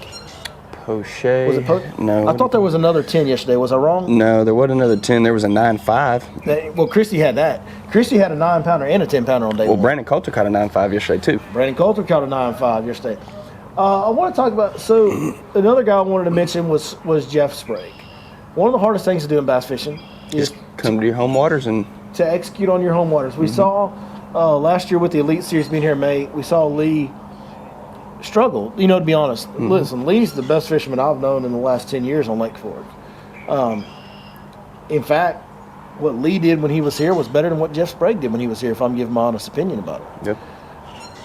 Poche. Was it No. I thought there was another 10 yesterday. Was I wrong? No, there wasn't another 10. There was a 9-5. Well, Christie had that. Christie had a 9-pounder and a 10-pounder on day Well, one. Brandon Coulter caught a 9-5 yesterday, too. Brandon Coulter caught a 9-5 yesterday. I want to talk about, so another guy I wanted to mention was Jeff Sprague. One of the hardest things to do in bass fishing is Just come to your home waters and. to execute on your home waters. We saw last year with the Elite Series being here in May, we saw Lee struggle, to be honest. Listen, Lee's the best fisherman I've known in the last 10 years on Lake Fork. In fact, what Lee did when he was here was better than what Jeff Sprague did when he was here, if I'm giving my honest opinion about it. Yep.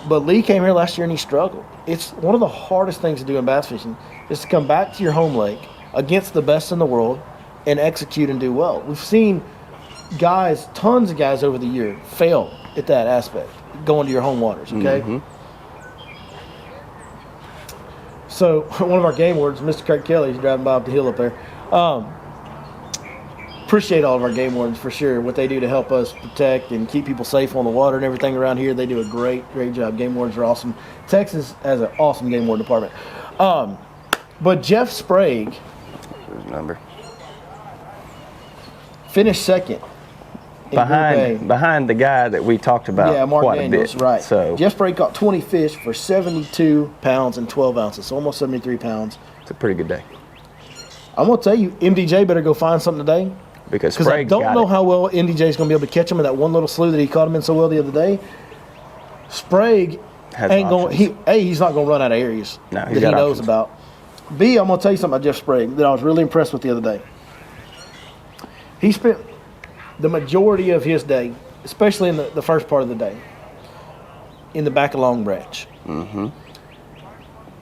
But Lee came here last year and he struggled. It's one of the hardest things to do in bass fishing is to come back to your home lake against the best in the world and execute and do well. We've seen guys, tons of guys over the year fail at that aspect, going to your home waters, okay? So one of our game wardens, Mr. Kirk Kelly, he's driving by up the hill up there. Appreciate all of our game wardens for sure. What they do to help us protect and keep people safe on the water and everything around here, they do a great job. Game wardens are awesome. Texas has an awesome game warden department. But Jeff Sprague His number. finished second in Group A. Behind the guy that we talked about Mark quite Daniels, a bit. right. So Jeff Sprague caught 20 fish for 72 pounds and 12 ounces, so almost 73 pounds. it's a pretty good day. I'm going to tell you, MDJ better go find something today. Because Because I Sprague don't got know it. how well MDJ is going to be able to catch him in that one little slough that he caught him in so well the other day. Sprague Has ain't going. options. He's not going to run out of areas No, that he's he got knows options. about. B, I'm going to tell you something about Jeff Sprague that I was really impressed with the other day. He spent the majority of his day, especially in the first part of the day, in the back of Long Branch.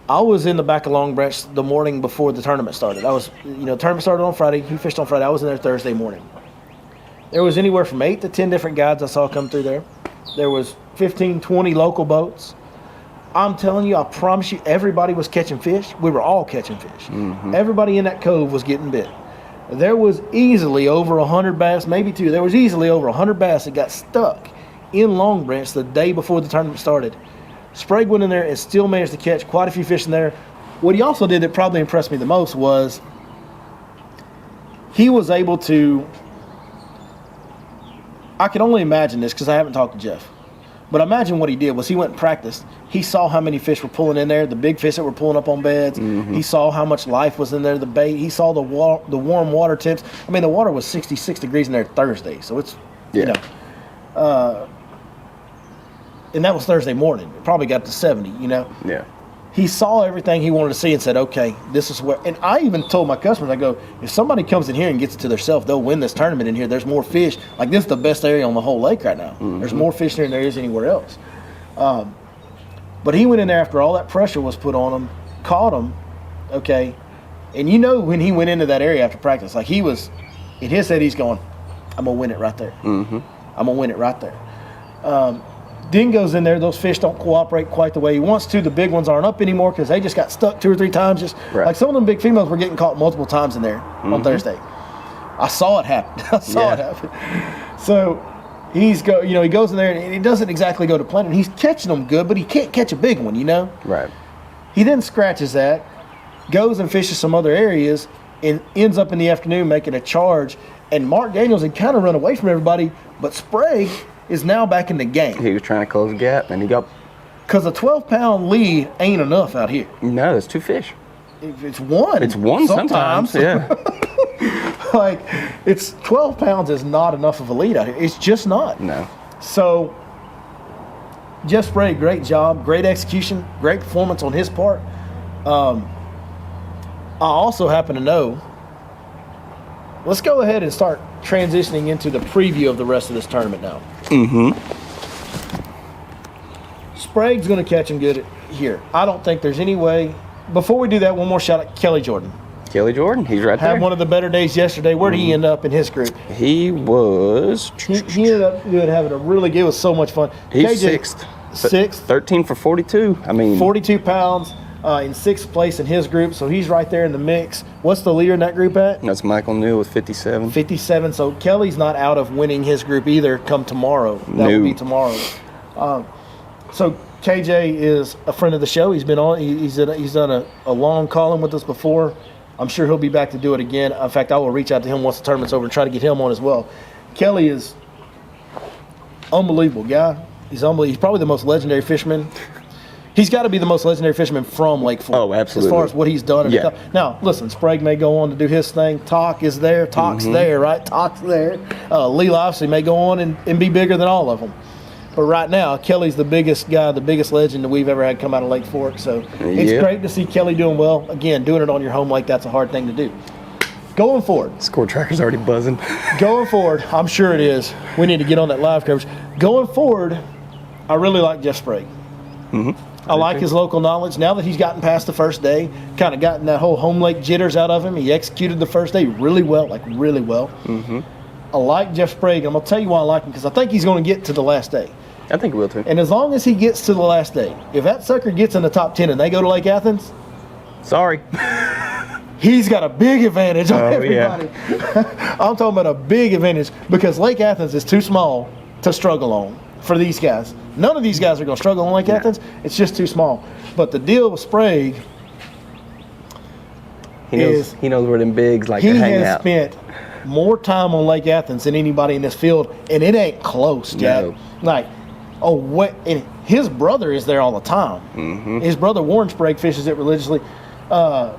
I was in the back of Long Branch the morning before the tournament started. Tournament started on Friday. He fished on Friday. I was in there Thursday morning. There was anywhere from 8 to 10 different guides I saw come through there. There was 15, 20 local boats. I'm telling you, I promise you, everybody was catching fish. We were all catching fish. Mm-hmm. Everybody in that cove was getting bit. There was easily over 100 bass, maybe two. There was easily over 100 bass that got stuck in Long Branch the day before the tournament started. Sprague went in there and still managed to catch quite a few fish in there. What he also did that probably impressed me the most was he was able to, I can only imagine this because I haven't talked to Jeff, but imagine what he did was he went and practiced. He saw how many fish were pulling in there, the big fish that were pulling up on beds. Mm-hmm. He saw how much life was in there, the bait. He saw the warm water temps. I mean, the water was 66 degrees in there Thursday, so it's, you know. And that was Thursday morning. It probably got to 70, you know. Yeah. He saw everything he wanted to see and said, okay, this is where. And I even told my customers, I go, if somebody comes in here and gets it to themselves, they'll win this tournament in here. There's more fish. Like, this is the best area on the whole lake right now. Mm-hmm. There's more fish here than there is anywhere else. But he went in there after all that pressure was put on him, caught him, okay. And you know when he went into that area after practice, like he was, in his head, he's going, I'm going to win it right there. Mm-hmm. I'm going to win it right there. Dingo's in there. Those fish don't cooperate quite the way he wants to. The big ones aren't up anymore because they just got stuck 2 or 3 times. Just right. Like some of them big females were getting caught multiple times in there on Thursday. I saw it happen. I saw it happen. So he goes in there and he doesn't exactly go to plan. And he's catching them good, but he can't catch a big one, you know? Right. He then scratches that, goes and fishes some other areas, and ends up in the afternoon making a charge. And Mark Daniels had kind of run away from everybody, but Sprague is now back in the game. He was trying to close the gap, and he got... Because a 12-pound lead ain't enough out here. No, it's 2 fish. It's one. It's one sometimes, yeah. Like, it's 12 pounds is not enough of a lead out here. It's just not. No. So, Jeff Sprague, great job, great execution, great performance on his part. I also happen to know, let's go ahead and start transitioning into the preview of the rest of this tournament now. Mm-hmm. Sprague's going to catch him good here. I don't think there's any way. Before we do that, one more shout out, Kelly Jordan. Kelly Jordan, he's right there. Had one of the better days yesterday. Where did he end up in his group? He was... He ended up having a really good, it was so much fun. He's KJ, sixth. 6th. 13 for 42. I mean... 42 pounds in 6th place in his group, so he's right there in the mix. What's the leader in that group at? That's Michael New with 57. 57, so Kelly's not out of winning his group either come tomorrow. That will be tomorrow. So KJ is a friend of the show. He's been on. He's done a long calling with us before. I'm sure he'll be back to do it again. In fact, I will reach out to him once the tournament's over and try to get him on as well. Kelly is unbelievable guy. He's unbelievable. He's probably the most legendary fisherman. He's got to be the most legendary fisherman from Lake Fork. Oh, absolutely. As far as what he's done. Yeah. Now, listen, Sprague may go on to do his thing. Talk is there. Talk's there, right? Talk's there. Lee obviously may go on and be bigger than all of them. But right now, Kelly's the biggest guy, the biggest legend that we've ever had come out of Lake Fork. So it's great to see Kelly doing well. Again, doing it on your home lake, that's a hard thing to do. Going forward. Score tracker's already buzzing. Going forward, I'm sure it is. We need to get on that live coverage. Going forward, I really like Jeff Sprague. I like his local knowledge. Now that he's gotten past the first day, kind of gotten that whole home lake jitters out of him, he executed the first day really well, really well. I like Jeff Sprague. I'm going to tell you why I like him, because I think he's going to get to the last day. I think he will too. And as long as he gets to the last day, if that sucker gets in the top 10 and they go to Lake Athens, sorry. He's got a big advantage on everybody. Yeah. I'm talking about a big advantage, because Lake Athens is too small to struggle on for these guys. None of these guys are going to struggle on Lake Athens. It's just too small. But the deal with Sprague he knows where them bigs like to he hang has out. spent more time on Lake Athens than anybody in this field, and it ain't close, Jack. No. Like, and his brother is there all the time. His brother Warren Sprague fishes it religiously. In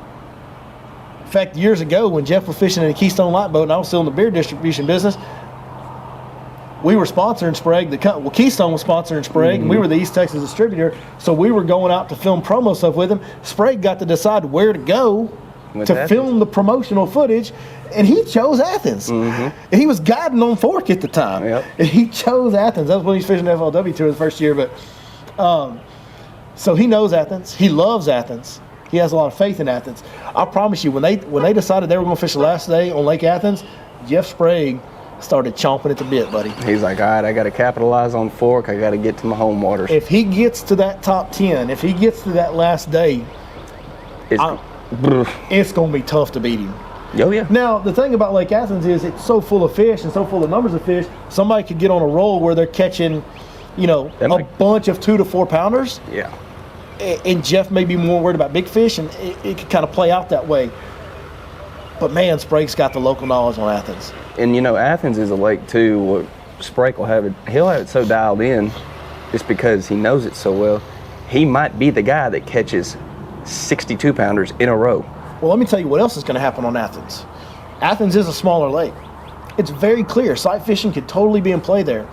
fact, years ago when Jeff was fishing in a Keystone Light Boat and I was still in the beer distribution business, we were sponsoring Sprague. Keystone was sponsoring Sprague, and we were the East Texas distributor, so we were going out to film promo stuff with him. Sprague got to decide where to go to film the promotional footage, and he chose Athens. And he was guiding on Fork at the time. And he chose Athens. That was when he was fishing the FLW Tour the first year. But so he knows Athens. He loves Athens. He has a lot of faith in Athens. I promise you, when they decided they were going to fish the last day on Lake Athens, Jeff Sprague started chomping at the bit, buddy. He's like, all right, I got to capitalize on fork. I got to get to my home waters. If he gets to that top 10, if he gets to that last day, it's going to be tough to beat him. Oh, yeah. Now, the thing about Lake Athens is it's so full of fish and so full of numbers of fish, somebody could get on a roll where they're catching, a bunch of 2 to 4 pounders. Yeah. And Jeff may be more worried about big fish, and it could kind of play out that way. But, man, Sprake's got the local knowledge on Athens. And, Athens is a lake, too, where Sprake he'll have it so dialed in just because he knows it so well. He might be the guy that catches 62 pounders in a row. Well, let me tell you what else is going to happen on Athens. Athens is a smaller lake. It's very clear. Sight fishing could totally be in play there.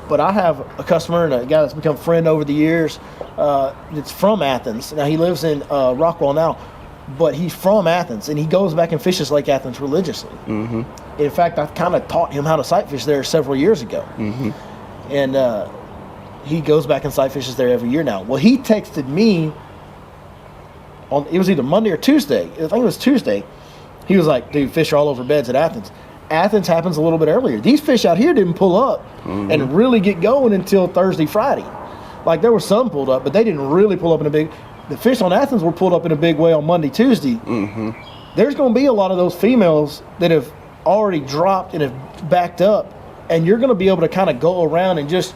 But I have a customer and a guy that's become a friend over the years that's from Athens. Now, he lives in Rockwell now, but he's from Athens, and he goes back and fishes Lake Athens religiously. Mm-hmm. In fact, I kind of taught him how to sight fish there several years ago. Mm-hmm. And he goes back and sight fishes there every year now. Well, he texted me it was either Monday or Tuesday. I think it was Tuesday. He was like, dude, fish are all over beds at Athens. Athens happens a little bit earlier. These fish out here didn't pull up and really get going until Thursday, Friday. Like, there were some pulled up, but they didn't really pull up in a big... The fish on Athens were pulled up in a big way on Monday, Tuesday. Mm-hmm. There's going to be a lot of those females that have already dropped and have backed up, and you're going to be able to kind of go around and just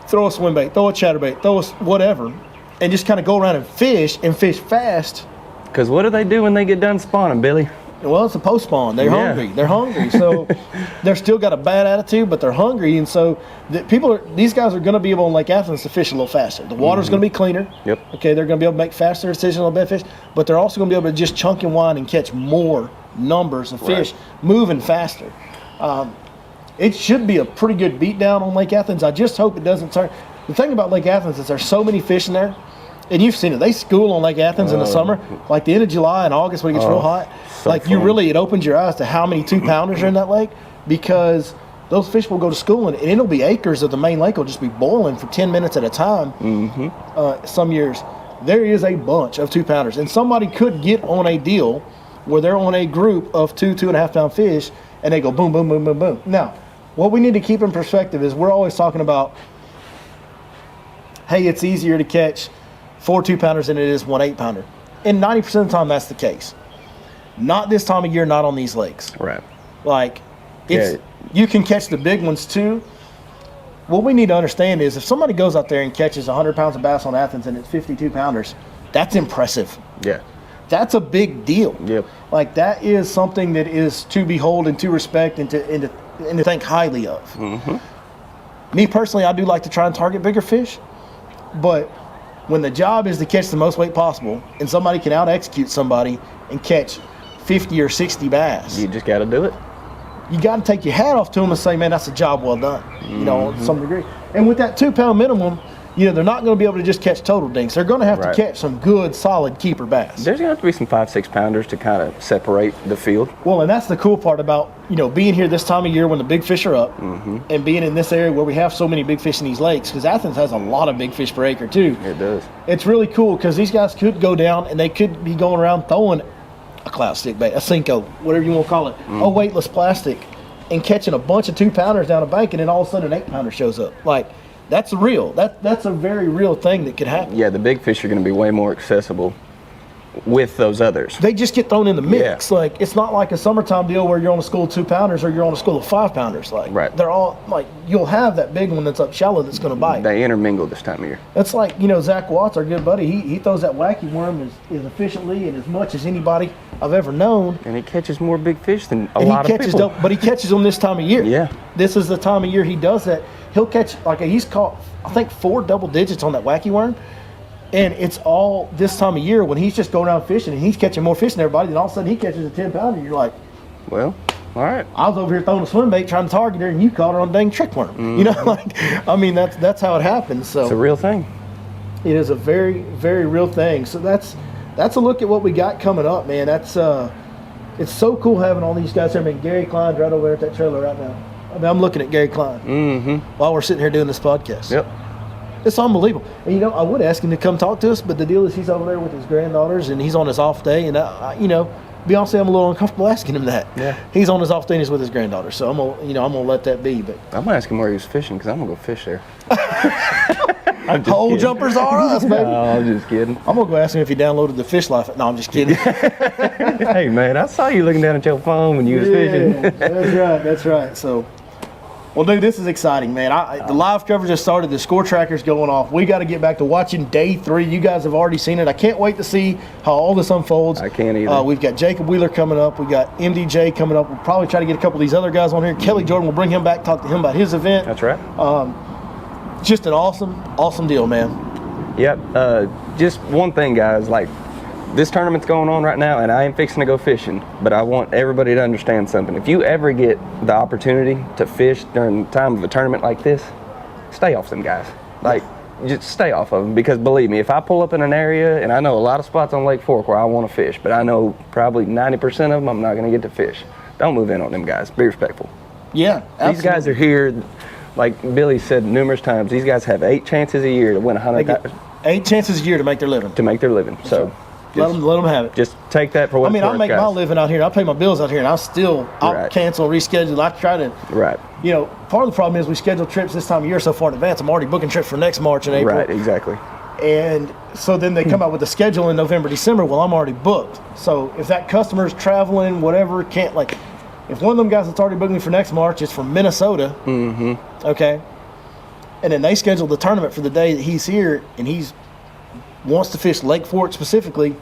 throw a swim bait, throw a chatterbait, throw a whatever, and just kind of go around and fish fast. Because what do they do when they get done spawning, Billy? Well, it's a post spawn. They're hungry. They're hungry. So they're still got a bad attitude, but they're hungry. And so these guys are going to be able on Lake Athens to fish a little faster. The water's going to be cleaner. Yep. Okay, they're going to be able to make faster decisions on bed fish, but they're also going to be able to just chunk and wind and catch more numbers of fish moving faster. It should be a pretty good beatdown on Lake Athens. I just hope it doesn't turn. The thing about Lake Athens is there's so many fish in there, and you've seen it. They school on Lake Athens in the summer, like the end of July and August when it gets real hot. So like fun. It opens your eyes to how many 2-pounders are in that lake, because those fish will go to school and it'll be acres of the main lake will just be boiling for 10 minutes at a time. Mm-hmm. Some years there is a bunch of 2-pounders, and somebody could get on a deal where they're on a group of 2.5 pound fish, and they go boom, boom, boom, boom, boom. Now, what we need to keep in perspective is we're always talking about, hey, it's easier to catch 4 2-pounders than it is 1 8-pounder. And 90% of the time, that's the case. Not this time of year, not on these lakes. Right. Like, you can catch the big ones too. What we need to understand is if somebody goes out there and catches 100 pounds of bass on Athens and it's 52-pounders, that's impressive. Yeah. That's a big deal. Yep. Like, that is something that is to behold and to respect and to think highly of. Mm-hmm. Me personally, I do like to try and target bigger fish, but when the job is to catch the most weight possible and somebody can out-execute somebody and catch 50 or 60 bass, you just got to do it. You got to take your hat off to them and say, man, that's a job well done, to some degree. And with that 2-pound minimum, they're not going to be able to just catch total dinks. They're going to have to catch some good, solid keeper bass. There's going to have to be some 5-6 pounders to kind of separate the field. Well, and that's the cool part about, being here this time of year when the big fish are up, and being in this area where we have so many big fish in these lakes, because Athens has a lot of big fish per acre too. It does. It's really cool because these guys could go down and they could be going around throwing a cloud stick bait, a Cinco, whatever you want to call it, a weightless plastic, and catching a bunch of 2-pounders down a bank, and then all of a sudden an 8-pounder shows up. Like, that's real. That's a very real thing that could happen. Yeah, the big fish are going to be way more accessible with those others. They just get thrown in the mix. Yeah. Like, it's not like a summertime deal where you're on a school of 2-pounders or you're on a school of 5-pounders. Like, they're all, like, you'll have that big one that's up shallow that's going to bite. They intermingle this time of year. That's like, Zach Watts, our good buddy, he throws that wacky worm as efficiently and as much as anybody I've ever known. And he catches more big fish than a lot of people. But he catches them this time of year. Yeah. This is the time of year he does that. He'll catch, he's caught, I think, 4 double digits on that wacky worm. And it's all this time of year when he's just going around fishing and he's catching more fish than everybody. Then all of a sudden he catches a 10-pounder. You're like, well, all right. I was over here throwing a swim bait trying to target her, and you caught her on a dang trick worm. Mm-hmm. That's how it happens. So it's a real thing. It is a very, very real thing. So that's a look at what we got coming up, man. That's it's so cool having all these guys here. I mean, Gary Klein's right over there at that trailer right now. I'm looking at Gary Klein while we're sitting here doing this podcast. Yep. It's unbelievable. And, I would ask him to come talk to us, but the deal is he's over there with his granddaughters, and he's on his off day. And, be honest, I'm a little uncomfortable asking him that. Yeah. He's on his off day and he's with his granddaughter, so I'm gonna let that be. But I'm gonna ask him where he was fishing because I'm gonna go fish there. hole jumpers are us, baby. No, I'm just kidding. I'm gonna go ask him if he downloaded the Fish Life. No, I'm just kidding. Hey man, I saw you looking down at your phone when you was fishing. That's right. So, well, dude, this is exciting, man. The live coverage has started. The score tracker's going off. We got to get back to watching day 3. You guys have already seen it. I can't wait to see how all this unfolds. I can't either. We've got Jacob Wheeler coming up. We got MDJ coming up. We'll probably try to get a couple of these other guys on here. Kelly Jordan, we'll bring him back, talk to him about his event. That's right. Just an awesome deal, man. Yep. Just one thing, guys. Like, this tournament's going on right now, and I ain't fixing to go fishing. But I want everybody to understand something. If you ever get the opportunity to fish during the time of a tournament like this, stay off them guys. Like, just stay off of them. Because believe me, if I pull up in an area, and I know a lot of spots on Lake Fork where I want to fish, but I know probably 90% of them I'm not going to get to fish. Don't move in on them guys. Be respectful. Yeah, absolutely. These guys are here. Like Billy said numerous times, these guys have 8 chances a year to win 100. 8 chances a year to make their living. So let them have it. Just take that for what it's worth, I make guys. my living out here. I pay my bills out here, and I'll cancel, reschedule. I try to. Right. Part of the problem is we schedule trips this time of year so far in advance. I'm already booking trips for next March and April. Right. Exactly. And so then they come out with the schedule in November, December. Well, I'm already booked. So if that customer's traveling, whatever, can't like. If one of them guys that's already booked me for next March is from Minnesota, okay, and then they schedule the tournament for the day that he's here, and he wants to fish Lake Fork specifically,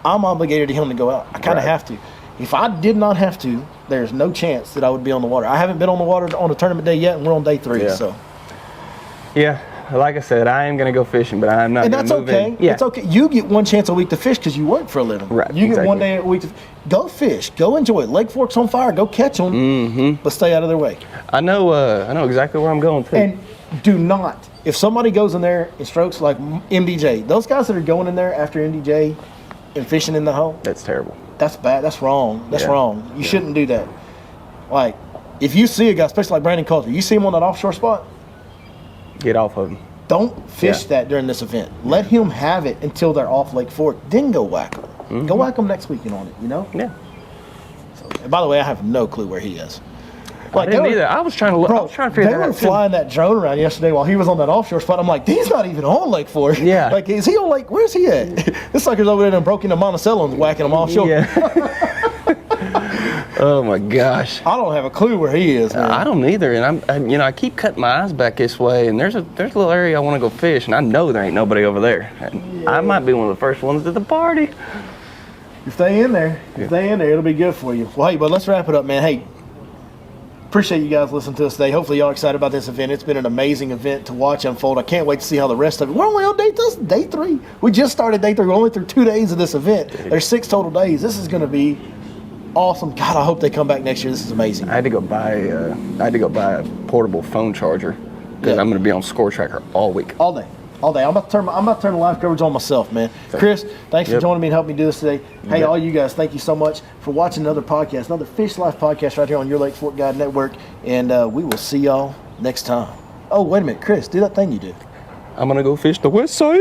I'm obligated to him to go out. I kind of have to. If I did not have to, there's no chance that I would be on the water. I haven't been on the water on a tournament day yet, and we're on day 3. Yeah. So. Yeah. Like I said, I am going to go fishing, but I'm not going to move in. And that's okay. Yeah. It's okay. You get one chance a week to fish because you work for a living. Right. You get one day a week to go fish. Go enjoy it. Lake Fork's on fire. Go catch them, but stay out of their way. I know exactly where I'm going to. And do not, if somebody goes in there and strokes like MDJ, those guys that are going in there after MDJ and fishing in the hole, that's terrible. That's bad. That's wrong. That's wrong. You shouldn't do that. Like, if you see a guy, especially like Brandon Coulter, you see him on that offshore spot, get off of him. Don't fish that during this event. Let him have it until they're off Lake Fork. Then go whack them. Go whack them next weekend on it, Yeah. So, and by the way, I have no clue where he is. Like, I didn't either. I was trying to look. I was trying to figure that out. They were flying that drone around yesterday while he was on that offshore spot. I'm like, he's not even on Lake Fork. Yeah. Like, is he on Lake? Where's he at? This sucker's over there and broke into Monticello and whacking them offshore. Yeah. Oh my gosh. I don't have a clue where he is, man. I don't either, and I keep cutting my eyes back this way, and there's a little area I want to go fish, and I know there ain't nobody over there. And I might be one of the first ones at the party. If they in there, it'll be good for you. Well, hey, but let's wrap it up, man. Hey, appreciate you guys listening to us today. Hopefully y'all excited about this event. It's been an amazing event to watch unfold. I can't wait to see how the rest of it. We're only on day 3. We just started day 3. We're only through 2 days of this event. There's 6 total days. This is going to be awesome. God, I hope they come back next year. This is amazing. I had to go buy a portable phone charger because I'm going to be on Score Tracker all week. All day. I'm about to turn the live coverage on myself, man. Chris, thanks for joining me and helping me do this today. Hey, all you guys, thank you so much for watching another podcast, another Fish Life podcast right here on your Lake Fork Guide Network. And we will see y'all next time. Oh, wait a minute, Chris, do that thing you do. I'm going to go fish the west side.